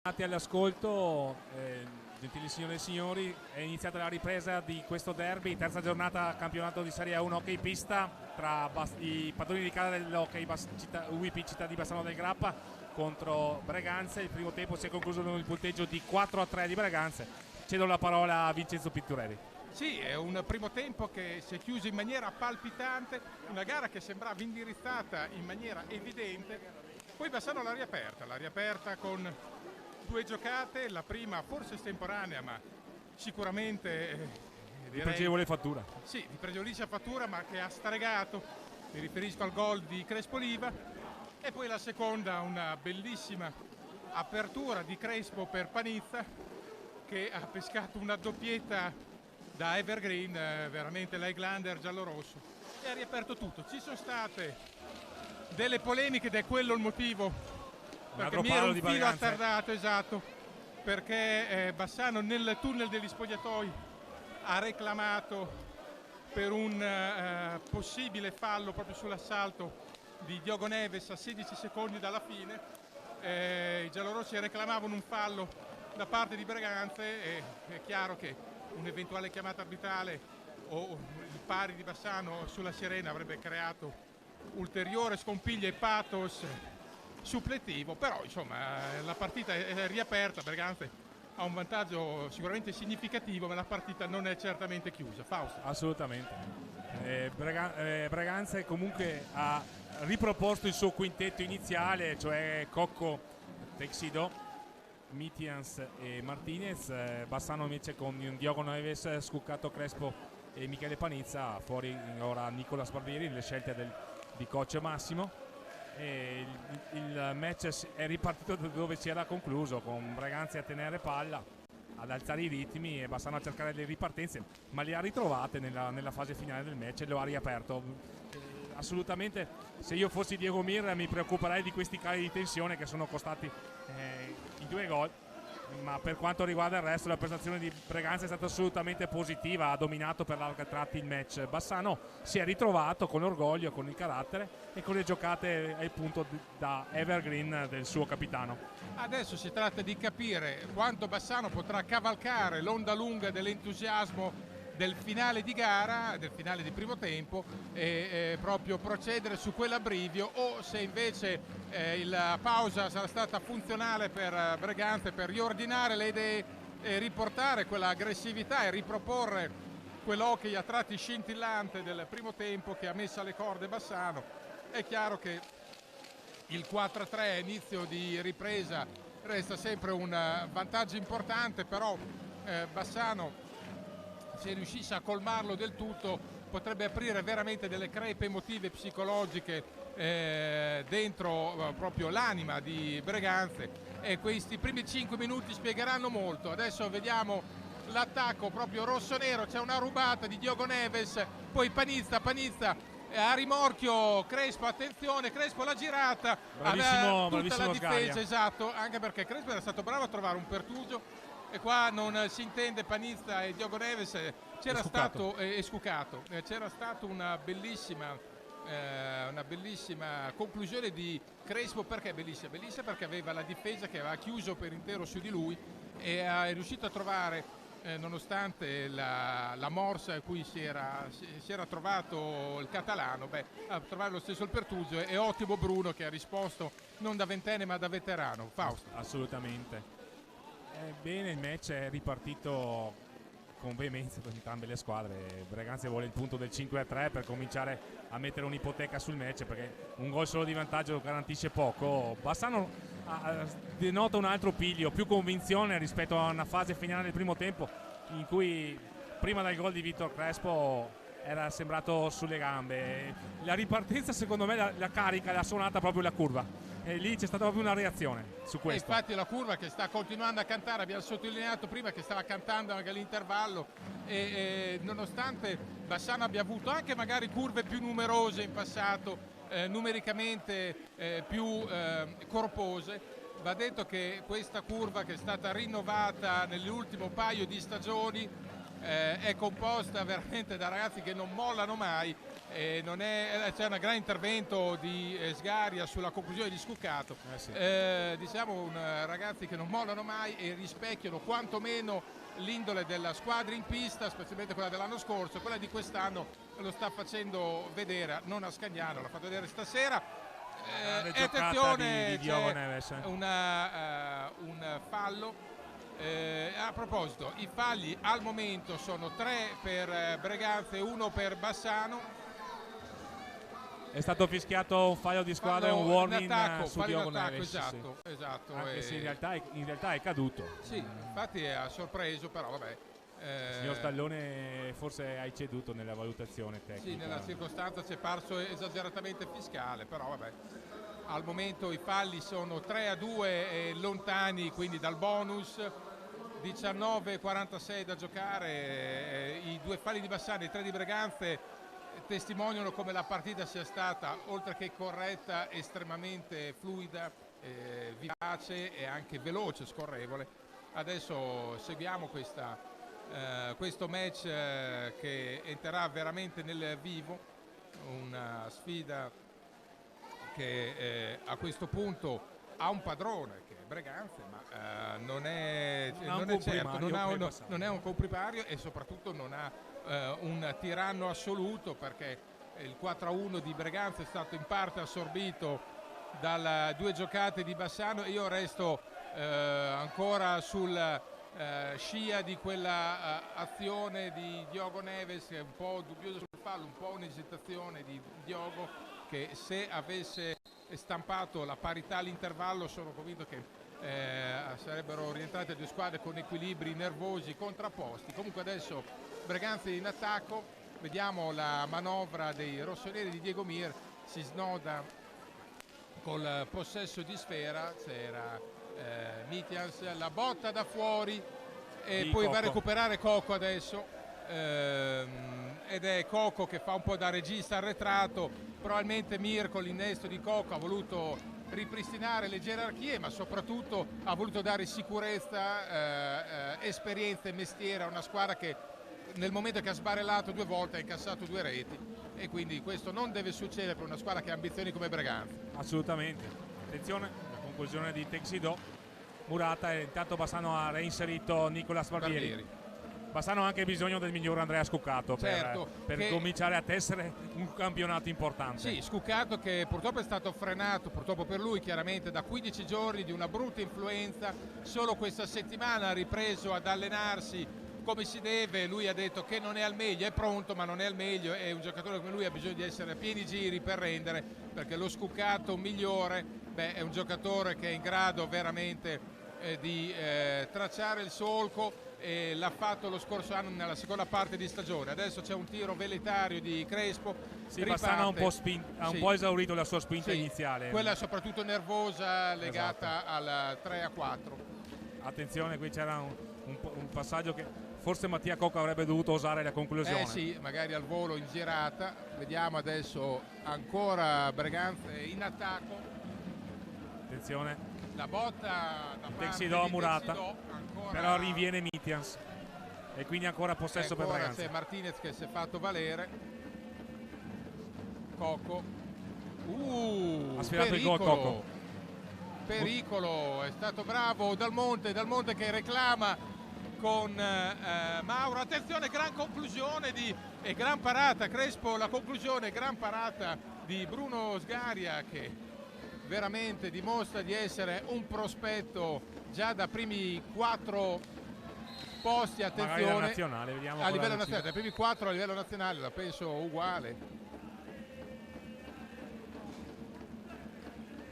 Bentornati all'ascolto, gentili signore e signori. È iniziata la ripresa di questo derby, terza giornata campionato di Serie A1 hockey pista tra i padroni di casa dell'hockey UIP Città di Bassano del Grappa contro Breganze. Il primo tempo si è concluso con il punteggio di 4-3 di Breganze. Cedo la parola a Vincenzo Pitturelli. Sì, è un primo tempo che si è chiuso in maniera palpitante, una gara che sembrava indirizzata in maniera evidente. Poi Bassano l'ha riaperta con 2 giocate, la prima forse estemporanea, ma sicuramente Di pregevole fattura. Sì, di pregevole fattura, ma che ha stregato. Mi riferisco al gol di Crespo Oliva. E poi la seconda, una bellissima apertura di Crespo per Panizza, che ha pescato una doppietta da Evergreen, veramente l'Highlander giallorosso, e ha riaperto tutto. Ci sono state delle polemiche ed è quello il motivo, perché mi ero un filo attardato, esatto, perché Bassano nel tunnel degli spogliatoi ha reclamato per un possibile fallo proprio sull'assalto di Diogo Neves a 16 secondi dalla fine. I giallorossi reclamavano un fallo da parte di Breganze e è chiaro che un'eventuale chiamata arbitrale o il pari di Bassano sulla sirena avrebbe creato ulteriore scompiglio e pathos suppletivo, però insomma la partita è riaperta. Breganze ha un vantaggio sicuramente significativo, ma la partita non è certamente chiusa. Fausto. Assolutamente. Breganze comunque ha riproposto il suo quintetto iniziale, cioè Cocco, Texido, Mitians e Martinez. Bassano invece con Diogo Neves, Scuccato, Crespo e Michele Panizza. Fuori ora Nicolas Barbieri, le scelte di coach Massimo. E il match è ripartito da dove si era concluso, con Breganze a tenere palla, ad alzare i ritmi, e Bassano a cercare le ripartenze, ma le ha ritrovate nella fase finale del match e lo ha riaperto. Assolutamente, se io fossi Diego Mir mi preoccuperei di questi cali di tensione che sono costati i 2 gol, ma per quanto riguarda il resto la prestazione di Breganze è stata assolutamente positiva, ha dominato per larga tratti il match. Bassano si è ritrovato con l'orgoglio, con il carattere e con le giocate al punto da evergreen del suo capitano. Adesso si tratta di capire quanto Bassano potrà cavalcare l'onda lunga dell'entusiasmo del finale di gara, del finale di primo tempo, e proprio procedere su quell'abbrivio, o se invece la pausa sarà stata funzionale per Breganze per riordinare le idee e riportare quell'aggressività e riproporre quell'hockey a tratti scintillante del primo tempo che ha messo alle corde Bassano. È chiaro che il 4-3 inizio di ripresa resta sempre un vantaggio importante, però Bassano, se riuscisse a colmarlo del tutto, potrebbe aprire veramente delle crepe emotive psicologiche dentro proprio l'anima di Breganze, e questi primi 5 minuti spiegheranno molto. Adesso vediamo l'attacco proprio rosso-nero, c'è una rubata di Diogo Neves, poi Panizza a rimorchio Crespo, attenzione, Crespo la girata, bravissimo la difesa, Sgarria. esatto, anche perché Crespo era stato bravo a trovare un pertugio, e qua non si intende Panizza e Diogo Neves, c'era stato Scuccato, c'era stata una bellissima conclusione di Crespo. Perché bellissima? Bellissima perché aveva la difesa che aveva chiuso per intero su di lui, e è riuscito a trovare, nonostante la morsa a cui si era trovato il catalano, a trovare lo stesso il pertugio. E ottimo Bruno, che ha risposto non da ventenne ma da veterano. Fausto. Assolutamente. Bene, il match è ripartito con veemenza per entrambe le squadre. Breganze vuole il punto del 5-3 per cominciare a mettere un'ipoteca sul match, perché un gol solo di vantaggio garantisce poco. Bassano denota un altro piglio, più convinzione rispetto a una fase finale del primo tempo in cui prima del gol di Vittor Crespo era sembrato sulle gambe. La ripartenza, secondo me, la carica, l'ha suonata proprio la curva, e lì c'è stata proprio una reazione su questo. E infatti la curva che sta continuando a cantare, abbiamo sottolineato prima che stava cantando anche all'intervallo, e nonostante Bassano abbia avuto anche magari curve più numerose in passato, numericamente più corpose, va detto che questa curva, che è stata rinnovata nell'ultimo paio di stagioni, è composta veramente da ragazzi che non mollano mai. C'è un gran intervento di Sgaria sulla conclusione di Scuccato. Sì. Diciamo ragazzi che non mollano mai e rispecchiano quantomeno l'indole della squadra in pista, specialmente quella dell'anno scorso. Quella di quest'anno lo sta facendo vedere, non a Scagnano, l'ha fatto vedere stasera. Grande giocata Attenzione, di Diogo Neves. un fallo. A proposito, i falli al momento sono 3 per Breganze e 1 per Bassano. È stato fischiato un fallo di squadra e un warning su Diogo Neves. Esatto. Anche se in realtà è caduto. Sì, infatti ha sorpreso, però vabbè. Signor Stallone, forse hai ceduto nella valutazione tecnica. Sì, nella circostanza ci è parso esageratamente fiscale, però vabbè. Al momento i falli sono 3-2 e lontani quindi dal bonus. 19:46 da giocare. I 2 falli di Bassano e i 3 di Breganze testimoniano come la partita sia stata, oltre che corretta, estremamente fluida, vivace e anche veloce, scorrevole. Adesso seguiamo questo match che entrerà veramente nel vivo, una sfida che a questo punto ha un padrone che è Breganze, ma non è un comprimario e soprattutto non ha un tiranno assoluto, perché il 4-1 di Breganze è stato in parte assorbito dalle 2 giocate di Bassano. Io resto ancora sul scia di quella azione di Diogo Neves, che è un po' dubbioso sul fallo, un po' un'esitazione di Diogo, che se avesse stampato la parità all'intervallo sono convinto che sarebbero rientrate 2 squadre con equilibri nervosi contrapposti. Comunque adesso Breganze in attacco, vediamo la manovra dei rossoneri di Diego Mir, si snoda col possesso di sfera, c'era Mitians, la botta da fuori e poi Coco. va a recuperare Coco adesso, ed è Coco che fa un po' da regista arretrato. Probabilmente Mir con l'innesto di Coco ha voluto ripristinare le gerarchie, ma soprattutto ha voluto dare sicurezza, esperienza e mestiere a una squadra che nel momento che ha sbarellato 2 volte ha incassato 2 reti, e quindi questo non deve succedere per una squadra che ha ambizioni come Breganze. Assolutamente. Attenzione, la conclusione di Texido. Murata, e intanto Bassano ha reinserito Nicolas Barbieri. Bassano ha anche bisogno del miglior Andrea Scuccato per cominciare a tessere un campionato importante. Sì, Scuccato che purtroppo è stato frenato, purtroppo per lui chiaramente, da 15 giorni di una brutta influenza. Solo questa settimana ha ripreso ad allenarsi come si deve. Lui ha detto che non è al meglio, è pronto ma non è al meglio, è un giocatore come lui ha bisogno di essere a pieni giri per rendere, perché lo Scuccato migliore è un giocatore che è in grado veramente di tracciare il solco, e l'ha fatto lo scorso anno nella seconda parte di stagione. Adesso c'è un tiro veletario di Crespo. Sì, Bassano ha un po' esaurito la sua spinta iniziale. Quella soprattutto nervosa, legata al 3-4. Attenzione, qui c'era un passaggio che forse Mattia Coco avrebbe dovuto osare la conclusione. Sì, magari al volo in girata. Vediamo adesso ancora Breganze in attacco. Attenzione. La botta da Texido Murata, però rinviene Mitians e quindi ancora possesso per Breganze. C'è Martinez che si è fatto valere. Coco ha sfilato il gol Coco. Pericolo, è stato bravo Dal Monte che reclama con Mauro. Attenzione, gran conclusione e gran parata Crespo, la conclusione, gran parata di Bruno Sgaria, che veramente dimostra di essere un prospetto già da primi 4 posti. Attenzione, nazionale, vediamo a livello nazionale, dai primi 4 a livello nazionale la penso uguale.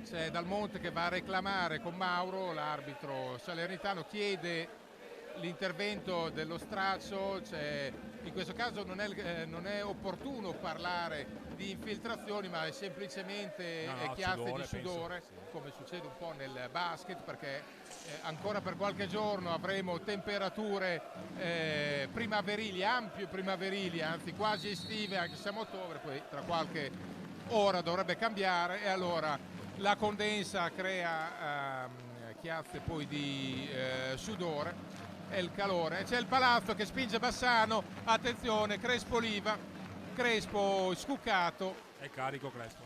C'è Dal Monte che va a reclamare con Mauro, l'arbitro salernitano chiede l'intervento dello straccio. In questo caso non è opportuno parlare di infiltrazioni, ma è semplicemente chiazze di sudore, penso, sì. Come succede un po' nel basket, perché ancora per qualche giorno avremo temperature primaverili, ampio primaverili, anzi quasi estive, anche se siamo a ottobre. Poi tra qualche ora dovrebbe cambiare, e allora la condensa crea chiazze poi di sudore. è il calore. C'è il Palazzo che spinge Bassano, attenzione, Crespo Oliva, Crespo scuccato, È carico Crespo,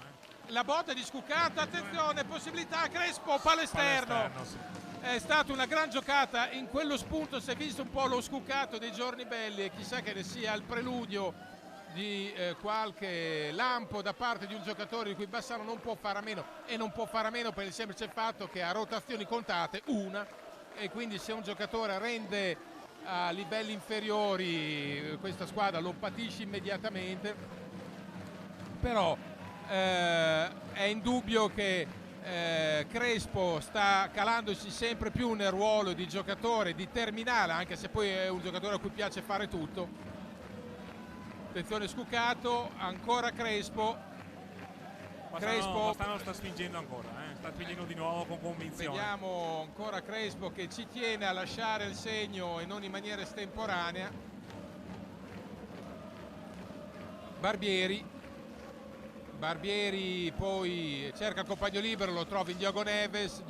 la botta di Scuccato, attenzione, possibilità, Crespo, palo esterno. All'esterno, sì. È stata una gran giocata, in quello spunto si è visto un po' lo Scuccato dei giorni belli e chissà che ne sia il preludio di qualche lampo da parte di un giocatore di cui Bassano non può fare a meno, e non può fare a meno per il semplice fatto che ha rotazioni contate, una, e quindi se un giocatore rende a livelli inferiori questa squadra lo patisce immediatamente. Però è indubbio che Crespo sta calandosi sempre più nel ruolo di giocatore, di terminale, anche se poi è un giocatore a cui piace fare tutto. Attenzione Scuccato, ancora Crespo. Bassano sta spingendo ancora, sta spingendo di nuovo con convinzione. Vediamo ancora Crespo che ci tiene a lasciare il segno e non in maniera estemporanea. Barbieri poi cerca il compagno libero, lo trova in Diogo Neves,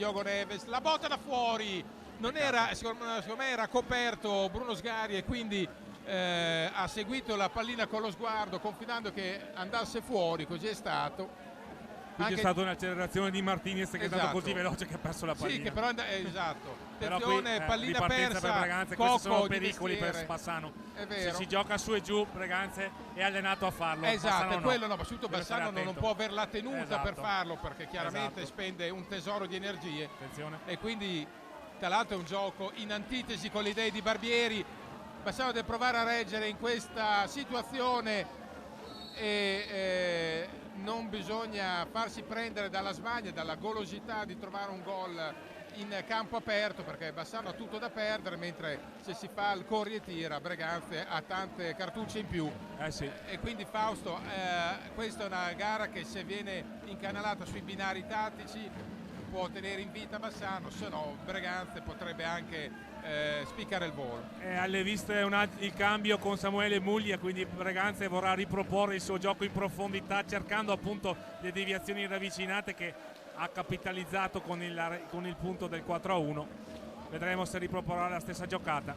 la botta da fuori, non era, secondo me era coperto Bruno Sgari e quindi ha seguito la pallina con lo sguardo confidando che andasse fuori, così è stato. Quindi Anche... è stata un'accelerazione di Martinez che è stato così veloce che ha perso la pallina. Sì, che però esatto. Attenzione, pallina persa per Braganza, questi sono pericoli per Bassano. È vero. Se si gioca su e giù, Braganza è allenato a farlo. Esatto, è quello no, ma soprattutto Bassano non può aver la tenuta per farlo, perché chiaramente spende un tesoro di energie. Attenzione. E quindi tra l'altro è un gioco in antitesi con le idee di Barbieri. Bassano deve provare a reggere in questa situazione e non bisogna farsi prendere dalla smania, dalla golosità di trovare un gol in campo aperto, perché Bassano ha tutto da perdere, mentre se si fa il corri e tira Braganza ha tante cartucce in più. Sì. E quindi Fausto, questa è una gara che se viene incanalata sui binari tattici può tenere in vita Bassano, se no Braganza potrebbe anche spiccare il volo. Alle viste il cambio con Samuele Muglia, quindi Braganza vorrà riproporre il suo gioco in profondità cercando appunto le deviazioni ravvicinate che ha capitalizzato con il punto del 4-1. Vedremo se riproporrà la stessa giocata.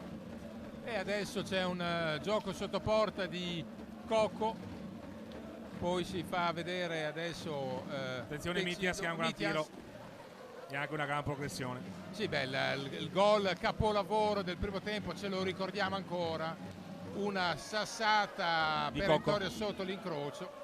E adesso c'è un gioco sotto porta di Cocco, poi si fa vedere adesso attenzione Mitias che ha un gran tiro e anche una gran progressione. Sì, bella, il gol capolavoro del primo tempo, ce lo ricordiamo ancora, una sassata perentoria sotto l'incrocio.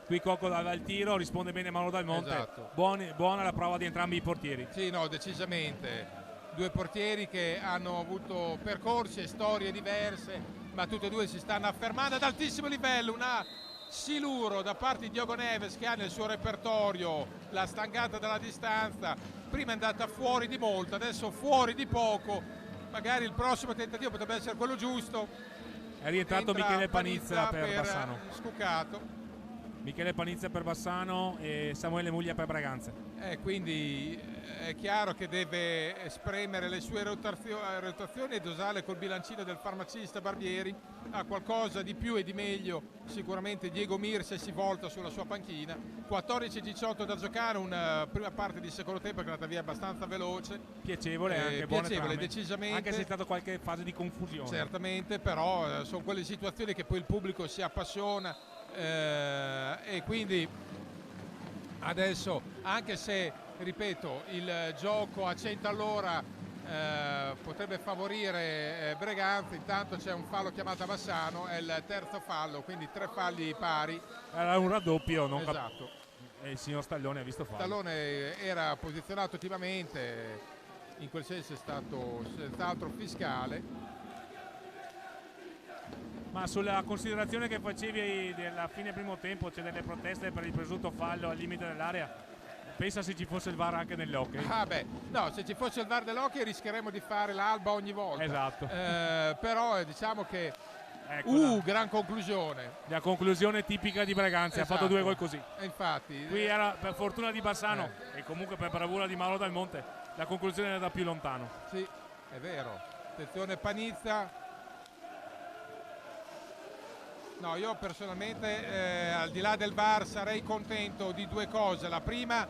Qui Cocco dava il tiro, risponde bene Mauro Dal Monte. Esatto. Buona la prova di entrambi i portieri. Sì, no, decisamente. Due portieri che hanno avuto percorsi e storie diverse, ma tutti e due si stanno affermando ad altissimo livello. Una siluro da parte di Diogo Neves che ha nel suo repertorio la stangata dalla distanza. Prima è andata fuori di molto, adesso fuori di poco. Magari il prossimo tentativo potrebbe essere quello giusto. È rientrato Michele Panizza per Bassano. Scuccato. Michele Panizza per Bassano e Samuele Muglia per Braganza. Quindi è chiaro che deve spremere le sue rotazioni e dosarle col bilancino del farmacista Barbieri. Ha qualcosa di più e di meglio sicuramente Diego Mir se si volta sulla sua panchina. 14-18 da giocare, una prima parte di secondo tempo che è andata via abbastanza veloce. Piacevole, anche buone trame. Decisamente. Anche se è stata qualche fase di confusione. Certamente, però sono quelle situazioni che poi il pubblico si appassiona. E quindi adesso, anche se ripeto il gioco a 100 all'ora potrebbe favorire Braganza, intanto c'è un fallo chiamato a Bassano, è il terzo fallo, quindi 3 falli pari. Era un raddoppio, non esatto. E il signor Stallone ha visto fallo. Stallone era posizionato ottimamente, in quel senso è stato senz'altro fiscale. Ma sulla considerazione che facevi della fine primo tempo, c'è delle proteste per il presunto fallo al limite dell'area, pensa se ci fosse il VAR anche nell'hockey. No, se ci fosse il VAR dell'hockey rischieremmo di fare l'alba ogni volta. Esatto. Però diciamo che gran conclusione. La conclusione tipica di Braganza, esatto. Ha fatto 2 gol così. Infatti. Qui era per fortuna di Bassano e comunque per bravura di Mauro Dal Monte, la conclusione era da più lontano. Sì, è vero. Attenzione Panizza. No, io personalmente al di là del VAR sarei contento di 2 cose. La prima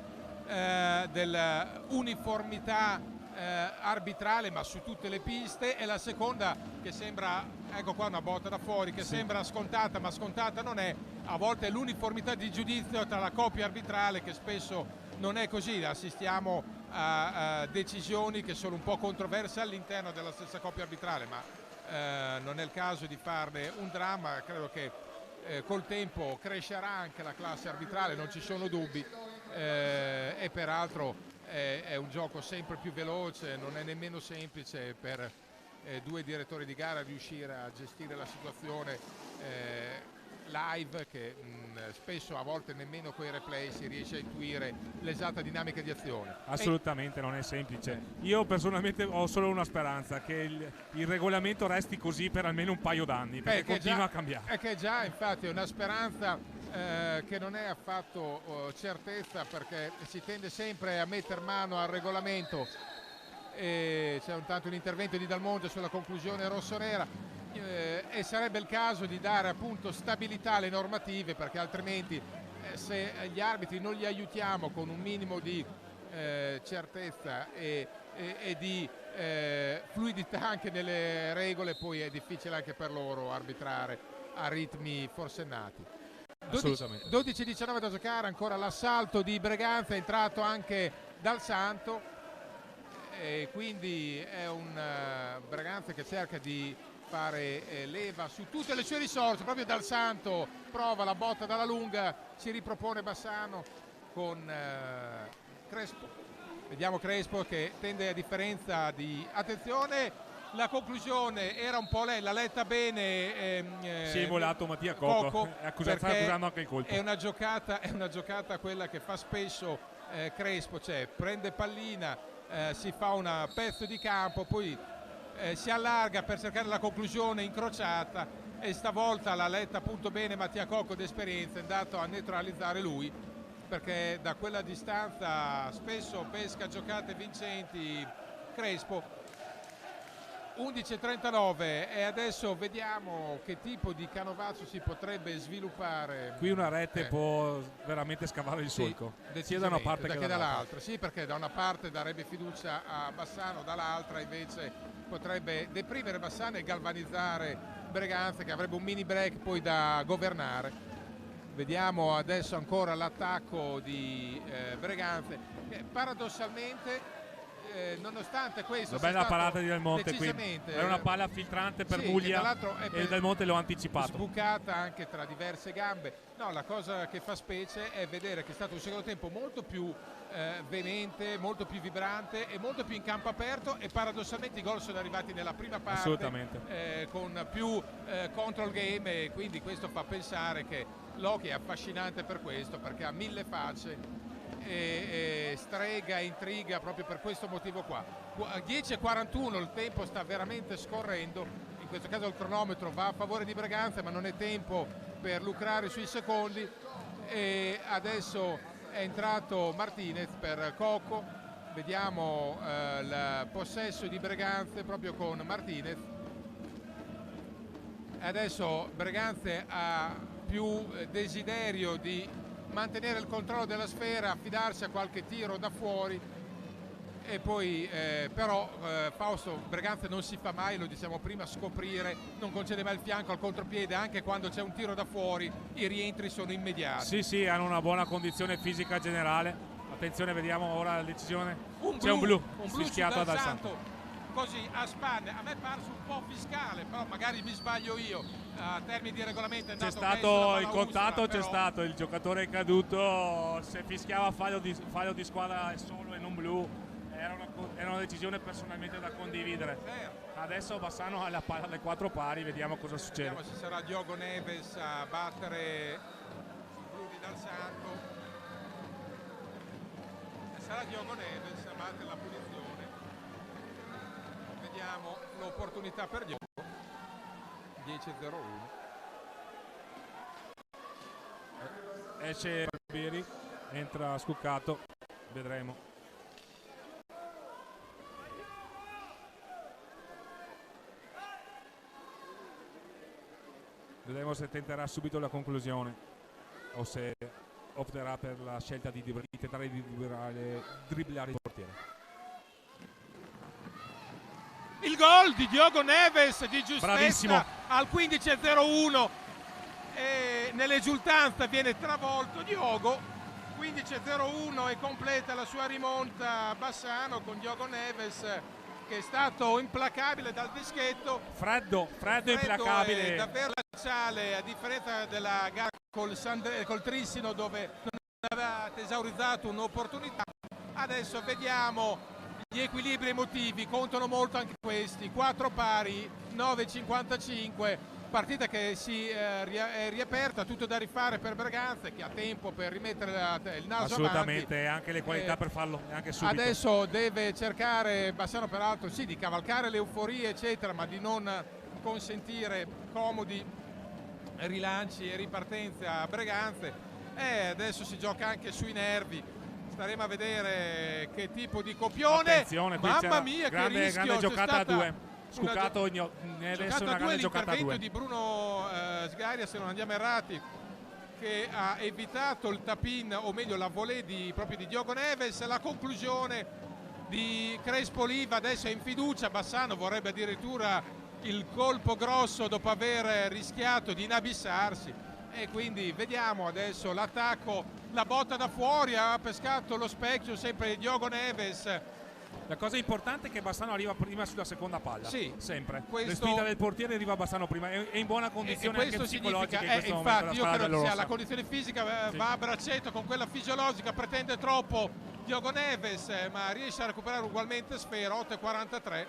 dell'uniformità arbitrale, ma su tutte le piste, e la seconda che sembra, ecco qua una botta da fuori, che sembra scontata, ma scontata non è. A volte è l'uniformità di giudizio tra la coppia arbitrale, che spesso non è così, assistiamo a decisioni che sono un po' controverse all'interno della stessa coppia arbitrale, ma non è il caso di farne un dramma. Credo che col tempo crescerà anche la classe arbitrale, non ci sono dubbi, e peraltro è un gioco sempre più veloce, non è nemmeno semplice per due direttori di gara riuscire a gestire la situazione live, che spesso a volte nemmeno con i replay si riesce a intuire l'esatta dinamica di azione. Assolutamente non è semplice. Io personalmente ho solo una speranza, che il regolamento resti così per almeno un paio d'anni, perché continua a cambiare. È che già infatti è una speranza che non è affatto certezza, perché si tende sempre a mettere mano al regolamento, e c'è tanto un intervento di Dalmonte sulla conclusione rossonera, e sarebbe il caso di dare appunto stabilità alle normative, perché altrimenti se gli arbitri non li aiutiamo con un minimo di certezza e di fluidità anche nelle regole, poi è difficile anche per loro arbitrare a ritmi forsennati. 12-19 da giocare, ancora l'assalto di Breganza, è entrato anche Dal Santo, e quindi è un Breganza che cerca di fare leva su tutte le sue risorse. Proprio Dal Santo prova la botta dalla lunga, si ripropone Bassano con Crespo. Vediamo Crespo che tende, a differenza di, attenzione, la conclusione era un po' lei, l'ha letta bene, Si è volato Mattia Coco, sta accusando anche il colpo. È una giocata quella che fa spesso Crespo, cioè prende pallina, si fa un pezzo di campo, poi si allarga per cercare la conclusione incrociata, e stavolta l'ha letta appunto bene Mattia Cocco d'esperienza, è andato a neutralizzare lui, perché da quella distanza spesso pesca giocate vincenti Crespo. 11:39 e adesso vediamo che tipo di canovaccio si potrebbe sviluppare. Qui una rete può veramente scavare il solco, sia da una parte che dall'altra. Sì, perché da una parte darebbe fiducia a Bassano, dall'altra invece potrebbe deprimere Bassano e galvanizzare Breganza, che avrebbe un mini break poi da governare. Vediamo adesso ancora l'attacco di Breganza, che paradossalmente, nonostante questo, una bella parata di Del Monte qui, era una palla filtrante per Muglia, e Del Monte l'ho anticipato, sbucata anche tra diverse gambe. No, la cosa che fa specie è vedere che è stato un secondo tempo molto più veemente, molto più vibrante e molto più in campo aperto, e paradossalmente i gol sono arrivati nella prima parte, assolutamente, con più control game, e quindi questo fa pensare che l'hockey è affascinante per questo, perché ha mille facce e strega e intriga proprio per questo motivo qua. 10:41, il tempo sta veramente scorrendo, in questo caso il cronometro va a favore di Breganza, ma non è tempo per lucrare sui secondi, e adesso è entrato Martinez per Cocco. Vediamo il possesso di Breganza proprio con Martinez. Adesso Breganza ha più desiderio di mantenere il controllo della sfera, affidarsi a qualche tiro da fuori, e poi però Fausto Breganza non si fa mai, lo diciamo prima, scoprire, non concede mai il fianco al contropiede, anche quando c'è un tiro da fuori i rientri sono immediati. Sì, hanno una buona condizione fisica generale. Attenzione, vediamo ora la decisione, c'è un blu fischiato Dal Dal Santo. Così a spanne, a me è parso un po' fiscale, però magari mi sbaglio io, a termini di regolamento è c'è andato stato il contatto, c'è stato, il giocatore è caduto, se fischiava fallo di squadra solo e non blu, era una decisione personalmente da condividere. Adesso Bassano ha la palla alle quattro pari, vediamo cosa succede. Vediamo se sarà Diogo Neves a battere il blu di Dal Santo, e sarà Diogo Neves a battere la punizione. Vediamo l'opportunità per Diogo. 10:01. Esce Barbieri, entra Scuccato, vedremo. Vedremo se tenterà subito la conclusione o se opterà per la scelta di tentare di dribblare il portiere. il gol di Diogo Neves di giustezza Bravissimo. al 15:01 e nell'esultanza viene travolto Diogo. 15:01 e completa la sua rimonta Bassano con Diogo Neves che è stato implacabile dal dischetto. Freddo e implacabile. Davvero glaciale, a differenza della gara col Trissino dove non aveva tesaurizzato un'opportunità. Adesso vediamo gli equilibri emotivi, contano molto anche questi. 4 pari, 9:55, partita che si è riaperta, tutto da rifare per Berganza che ha tempo per rimettere il naso Assolutamente, avanti. anche le qualità per farlo anche subito. Adesso deve cercare Bassano peraltro sì di cavalcare le euforie eccetera, ma di non consentire comodi rilanci e ripartenze a Breganze. Adesso si gioca anche sui nervi, staremo a vedere che tipo di copione. Attenzione, qui mamma mia, grande, che rischio. grande giocata a due. Una Scucato adesso una grande giocata a l'intervento due. di Bruno Sgaria, se non andiamo errati, che ha evitato il tap-in, o meglio la volée proprio di Diogo Neves. La conclusione di Crespo Oliva adesso è in fiducia. Bassano vorrebbe addirittura il colpo grosso dopo aver rischiato di inabissarsi, e quindi vediamo adesso l'attacco, la botta da fuori, ha pescato lo specchio sempre di Diogo Neves. La cosa importante è che Bassano arriva prima sulla seconda palla, sì, sempre. Questo... Le spinta del portiere arriva Bassano prima, è in buona condizione anche psicologica in questo infatti momento. io credo Rossa. sia la condizione fisica, sì. Va a braccetto con quella fisiologica, pretende troppo Diogo Neves, ma riesce a recuperare ugualmente Sfera. 8:43.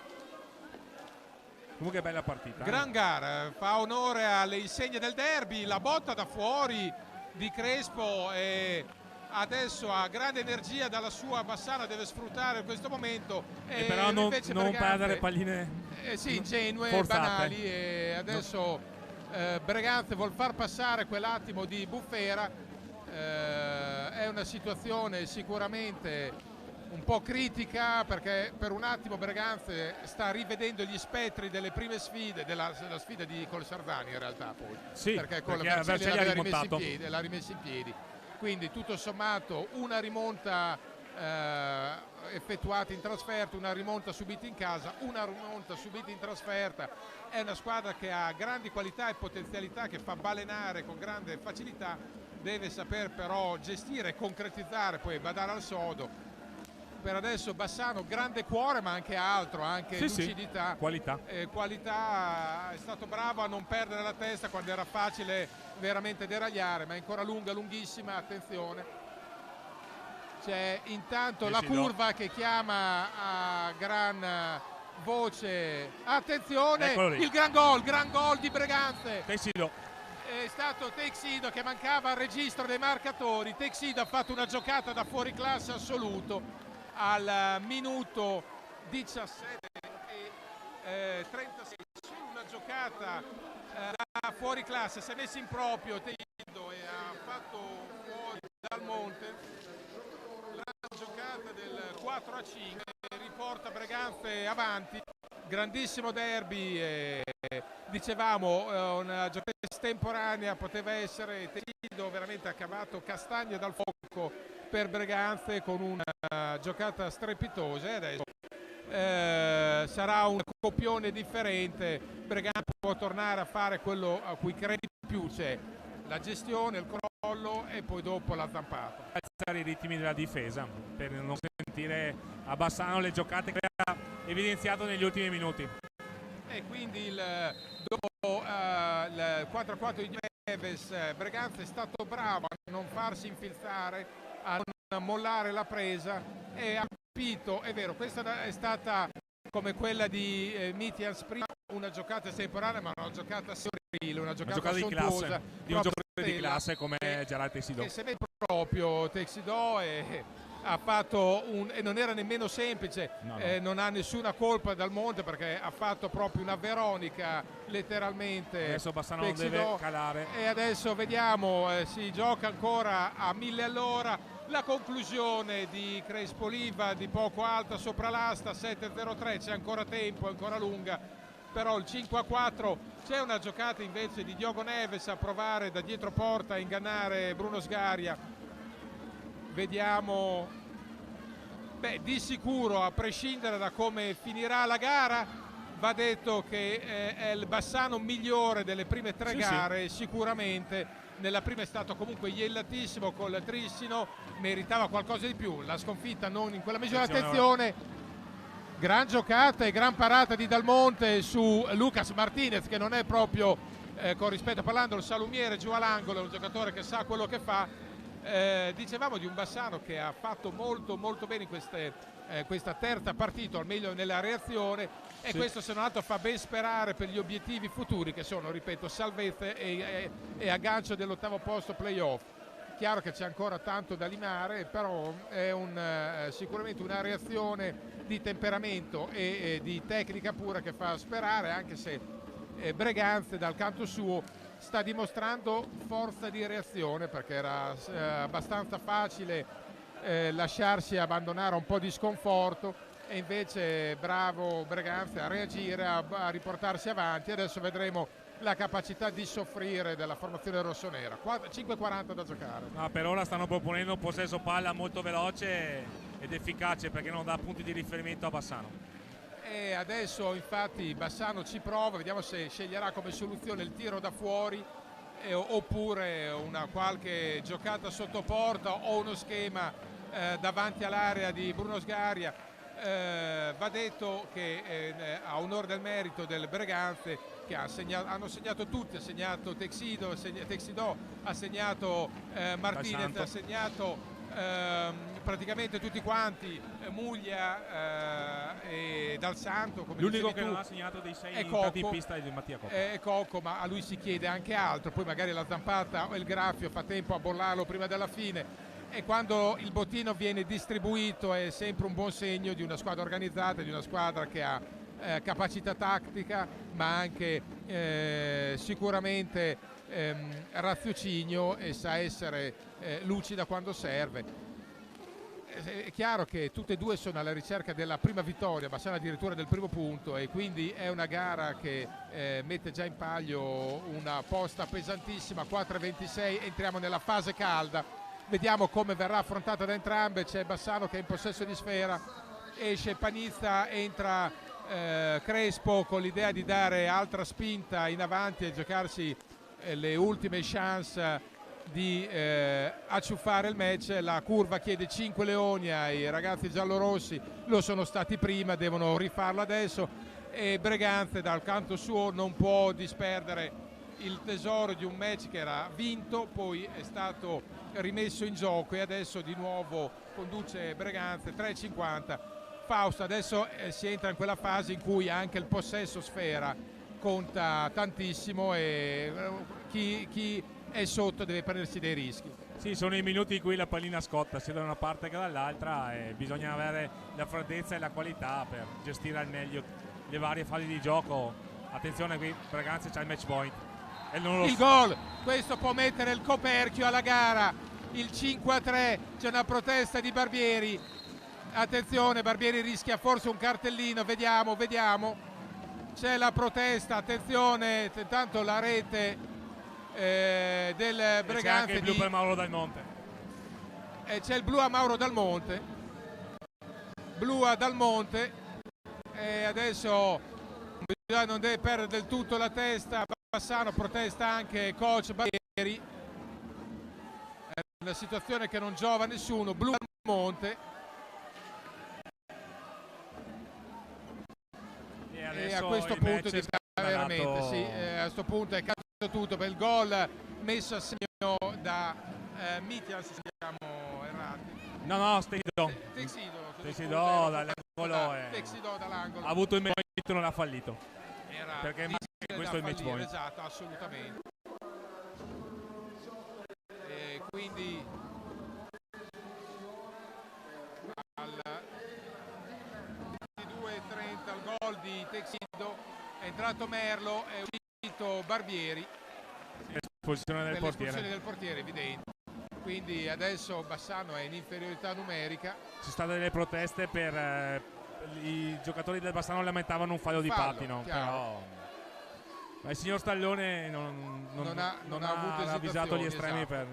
Comunque bella partita. Gran gara, fa onore alle insegne del derby, la botta da fuori di Crespo e adesso ha grande energia dalla sua. Bassano deve sfruttare questo momento e però non perdere palline sì, ingenue, forzate. banali, e adesso Breganze vuol far passare quell'attimo di bufera. È una situazione sicuramente un po' critica, perché per un attimo Breganze sta rivedendo gli spettri delle prime sfide, della sfida di col Sardani in realtà poi, sì, perché con perché la Vercelli l'ha rimessa in piedi, quindi tutto sommato una rimonta effettuata in trasferta, una rimonta subita in casa, una rimonta subita in trasferta. È una squadra che ha grandi qualità e potenzialità, che fa balenare con grande facilità, deve saper però gestire e concretizzare, poi badare al sodo. Per adesso Bassano grande cuore, ma anche altro, anche sì, lucidità, qualità. È stato bravo a non perdere la testa quando era facile veramente deragliare, ma è ancora lunga, lunghissima. Attenzione, c'è intanto la curva che chiama a gran voce. Attenzione, il gran gol di Breganze. Tessido. È stato Texido che mancava al registro dei marcatori. Texido ha fatto una giocata da fuori classe assoluto al minuto 17 e 36, una giocata da fuori classe, si è messo in proprio Texido e ha fatto fuori dal monte la giocata del 4-5, riporta Breganze avanti. Grandissimo derby, dicevamo una giocata estemporanea, poteva essere. Texido veramente ha cavato castagne dal fuoco per Breganze con una giocata strepitosa, e adesso sarà un copione differente. Breganze può tornare a fare quello a cui crede di più, cioè la gestione, il crollo e poi dopo la zampata. Alzare i ritmi della difesa per non sentire a Bassano le giocate che ha evidenziato negli ultimi minuti. E quindi dopo il 4-4 di Neves, Breganze è stato bravo a non farsi infilzare, a non mollare la presa, e ha capito, è vero, questa è stata come quella di Mitians prima, una giocata estemporanea, ma una giocata sterile, una giocata di classe, di un giocatore di classe come Gerard Texido. Che se vede proprio Texido ha fatto e non era nemmeno semplice, no. Non ha nessuna colpa dal monte, perché ha fatto proprio una Veronica letteralmente. Adesso Bassano Texido, deve calare, e adesso vediamo, si gioca ancora a 1000 all'ora. La conclusione di Crespo Oliva di poco alta sopra l'asta, 7-0-3, c'è ancora tempo, è ancora lunga, però il 5-4. C'è una giocata invece di Diogo Neves a provare da dietro porta a ingannare Bruno Sgaria. Vediamo, di sicuro, a prescindere da come finirà la gara, va detto che è il Bassano migliore delle prime tre gare, sicuramente. Nella prima è stato comunque iellatissimo col Trissino, meritava qualcosa di più. La sconfitta non in quella misura. Attenzione, gran giocata e gran parata di Dal Monte su Lucas Martinez, che non è proprio, con rispetto parlando, il salumiere giù all'angolo, è un giocatore che sa quello che fa. Dicevamo di un Bassano che ha fatto molto bene in questa terza partita, al meglio nella reazione, e questo se non altro fa ben sperare per gli obiettivi futuri, che sono, ripeto, salvezza e aggancio dell'ottavo posto playoff. Chiaro che c'è ancora tanto da limare, però è sicuramente una reazione di temperamento e di tecnica pura che fa sperare, anche se Breganze dal canto suo sta dimostrando forza di reazione, perché era abbastanza facile lasciarsi abbandonare un po' di sconforto, e invece bravo Breganze a reagire, a riportarsi avanti. Adesso vedremo la capacità di soffrire della formazione rossonera. 5:40 da giocare. Per ora stanno proponendo un possesso palla molto veloce ed efficace, perché non dà punti di riferimento a Bassano. E adesso infatti Bassano ci prova, vediamo se sceglierà come soluzione il tiro da fuori oppure una qualche giocata sotto porta o uno schema davanti all'area di Bruno Sgaria. Va detto che a onore del merito del Breganze, che hanno segnato tutti, ha segnato Texidò, ha segnato Martinez, ha segnato praticamente tutti quanti, Muglia e Dal Santo, come l'unico dicevi che tu, non ha segnato dei 6 è entrati in pista è di Mattia Cocco. È Cocco, ma a lui si chiede anche altro, poi magari la zampata o il graffio fa tempo a bollarlo prima della fine, e quando il bottino viene distribuito è sempre un buon segno di una squadra organizzata, di una squadra che ha capacità tattica, ma anche sicuramente raziocinio, e sa essere lucida quando serve. È chiaro che tutte e due sono alla ricerca della prima vittoria, Bassano addirittura del primo punto, e quindi è una gara che mette già in palio una posta pesantissima. 4:26, entriamo nella fase calda, vediamo come verrà affrontata da entrambe. C'è Bassano che è in possesso di sfera, esce Panizza, entra Crespo con l'idea di dare altra spinta in avanti e giocarsi le ultime chance di acciuffare il match. La curva chiede 5 leoni ai ragazzi giallorossi, lo sono stati prima, devono rifarlo adesso, e Breganze dal canto suo non può disperdere il tesoro di un match che era vinto, poi è stato rimesso in gioco, e adesso di nuovo conduce Breganze. 3:50. Fausto, adesso si entra in quella fase in cui anche il possesso sfera conta tantissimo, e chi è sotto deve prendersi dei rischi. Sì, sono i minuti in cui la pallina scotta sia da una parte che dall'altra, e bisogna avere la freddezza e la qualità per gestire al meglio le varie fasi di gioco. Attenzione, qui Breganze c'ha il match point. Il gol, questo può mettere il coperchio alla gara. Il 5:3, c'è una protesta di Barbieri. Attenzione, Barbieri rischia forse un cartellino, vediamo. C'è la protesta, attenzione, intanto la rete del Breganze. C'è anche il blu per Mauro Dal Monte. C'è il blu a Mauro Dal Monte. Blu a Dal Monte. E adesso non deve perdere del tutto la testa. Bassano, protesta anche coach Barbieri. È una situazione che non giova a nessuno. Blu Dal Monte. E a questo punto veramente sì, a questo punto è caduto tutto per il gol messo a segno da Mitjan, se siamo errati. No, Texidò dall'angolo, Texidò dall'angolo. ha avuto il match point, non ha fallito, perché questo è il match point. Esatto, assolutamente. E quindi al 22:30 il gol di Texidò, è entrato Merlo, è uscito Barbieri. L'espulsione del portiere evidente. Quindi adesso Bassano è in inferiorità numerica. Ci sono state delle proteste per i giocatori del Bassano lamentavano un fallo di pattino, però il signor Stallone non ha avuto avvisato gli estremi, esatto,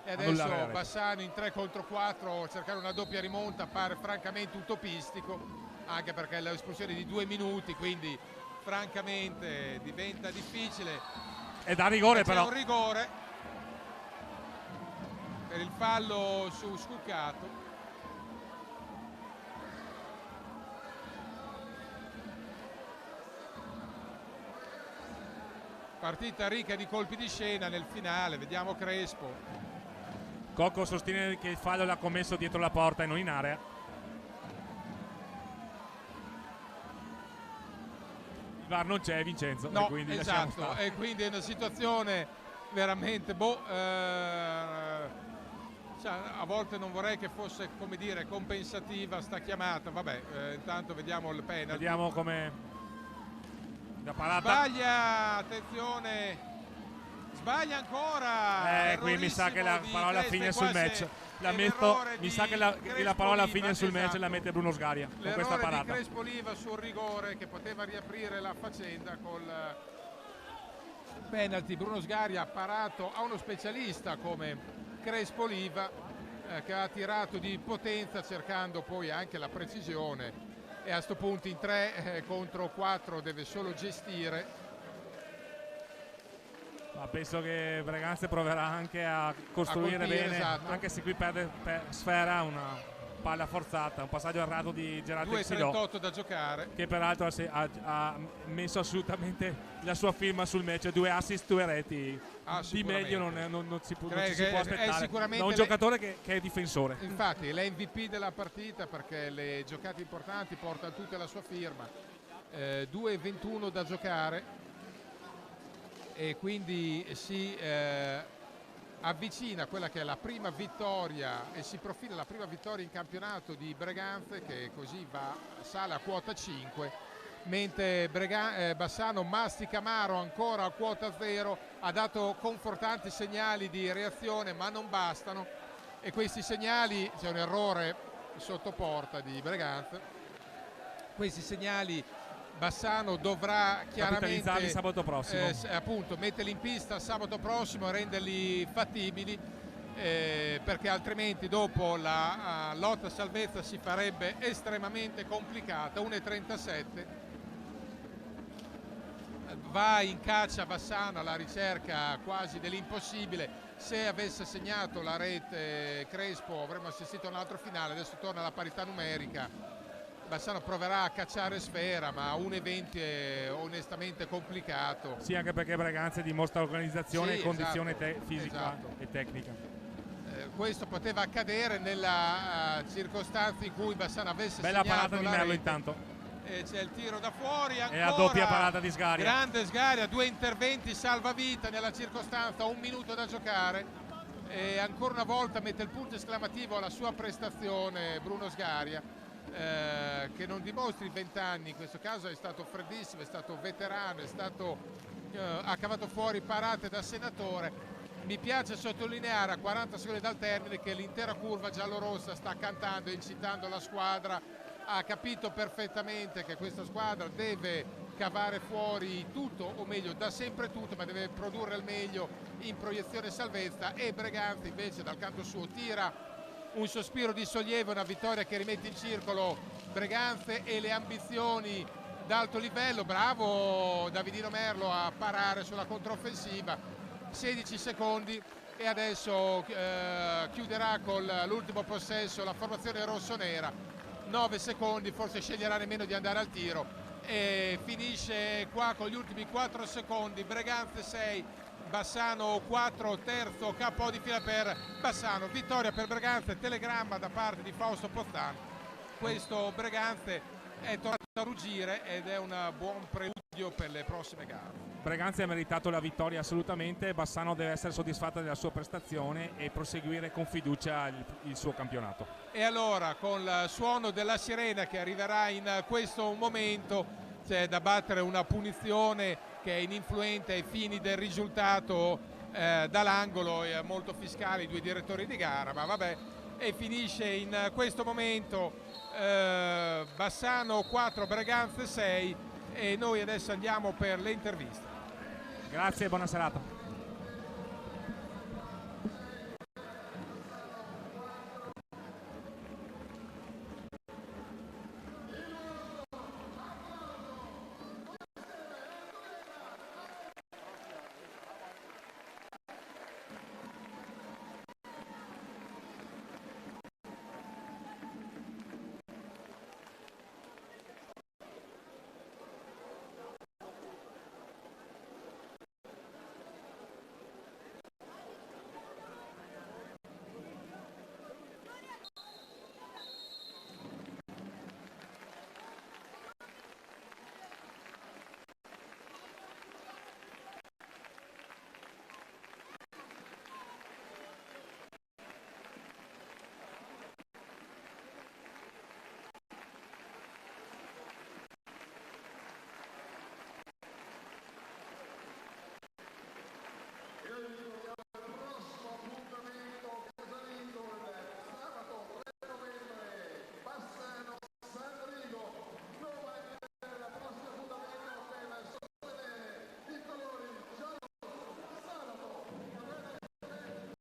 e annullare la adesso rete. Bassano in 3 contro 4 cercare una doppia rimonta pare francamente utopistico, anche perché l'espulsione di 2 minuti, quindi francamente diventa difficile. E da rigore C'è però. un rigore per il fallo su Scuccato. Partita ricca di colpi di scena nel finale, vediamo Crespo. Cocco sostiene che il fallo l'ha commesso dietro la porta e non in area. Il VAR non c'è, Vincenzo, No, e quindi lasciamo esatto, stare. e quindi è una situazione veramente cioè, a volte non vorrei che fosse, come dire, compensativa sta chiamata. Vabbè, intanto vediamo il penalty. Vediamo come la parata. Sbaglia, attenzione, sbaglia ancora. Qui mi sa che la Errorissimo di parola Creste, fine sul quasi match. l'errore Mi di sa che la Crespo parola Oliva, fine sul match esatto. la mette Bruno Sgaria con questa L'errore di parata. Crespo Oliva sul rigore che poteva riaprire la faccenda col penalty. Bruno Sgaria ha parato a uno specialista come Crespo Oliva che ha tirato di potenza cercando poi anche la precisione, e a sto punto in 3 contro 4 deve solo gestire. Ma penso che Breganze proverà anche a costruire colpire, bene, esatto. anche se qui perde per sfera, una palla forzata, un passaggio errato di Gerard Exidò, 2,38 da giocare. che peraltro ha messo assolutamente la sua firma sul match, 2 assist, 2 reti. Di meglio non ci si può aspettare da un giocatore che è difensore. Infatti l'MVP della partita, perché le giocate importanti portano tutte la sua firma. 2,21 da giocare e quindi si avvicina a quella che è la prima vittoria e si profila la prima vittoria in campionato di Breganze, che così sale a quota 5, mentre Bassano mastica amaro ancora a quota 0, ha dato confortanti segnali di reazione ma non bastano, e questi segnali, c'è un errore sotto porta di Breganze, questi segnali Bassano dovrà chiaramente capitalizzarli sabato prossimo, appunto metterli in pista sabato prossimo e renderli fattibili, perché altrimenti dopo la lotta a salvezza si farebbe estremamente complicata. 1,37 va in caccia Bassano alla ricerca quasi dell'impossibile. Se avesse segnato la rete Crespo avremmo assistito a un altro finale. Adesso torna alla parità numerica, Bassano proverà a cacciare sfera, ma 1,20 è onestamente complicato. sì, anche perché Breganze dimostra organizzazione Sì, e condizione esatto, fisica esatto. e tecnica. Questo poteva accadere nella circostanza in cui Bassano avesse Bella segnato parata di la Merlo rete. intanto, C'è il tiro da fuori, ancora e a doppia parata di Sgaria. grande Sgaria, 2 interventi salvavita nella circostanza, 1 minuto da giocare, e ancora una volta mette il punto esclamativo alla sua prestazione Bruno Sgaria, che non dimostri 20 anni, in questo caso è stato freddissimo, è stato veterano, ha cavato fuori parate da senatore. Mi piace sottolineare a 40 secondi dal termine che l'intera curva giallorossa sta cantando e incitando la squadra, ha capito perfettamente che questa squadra deve cavare fuori tutto, o meglio da sempre tutto, ma deve produrre il meglio in proiezione salvezza, e Breganze invece dal canto suo tira un sospiro di sollievo, una vittoria che rimette in circolo Breganze e le ambizioni d'alto livello. Bravo Davidino Merlo a parare sulla controffensiva. 16 secondi e adesso chiuderà con l'ultimo possesso la formazione rossonera. 9 secondi, forse sceglierà nemmeno di andare al tiro, e finisce qua con gli ultimi 4 secondi. Breganze 6, Bassano 4, terzo KO di fila per Bassano. Vittoria per Breganze, telegramma da parte di Fausto Pozzan. Questo Breganze è tornato a ruggire ed è un buon preludio per le prossime gare. Breganze ha meritato la vittoria assolutamente, Bassano deve essere soddisfatta della sua prestazione e proseguire con fiducia il suo campionato. E allora, con il suono della sirena che arriverà in questo momento, c'è da battere una punizione che è ininfluente ai fini del risultato dall'angolo, molto fiscale i due direttori di gara, ma vabbè, e finisce in questo momento Bassano 4, Breganze 6, e noi adesso andiamo per le interviste. Grazie e buona serata.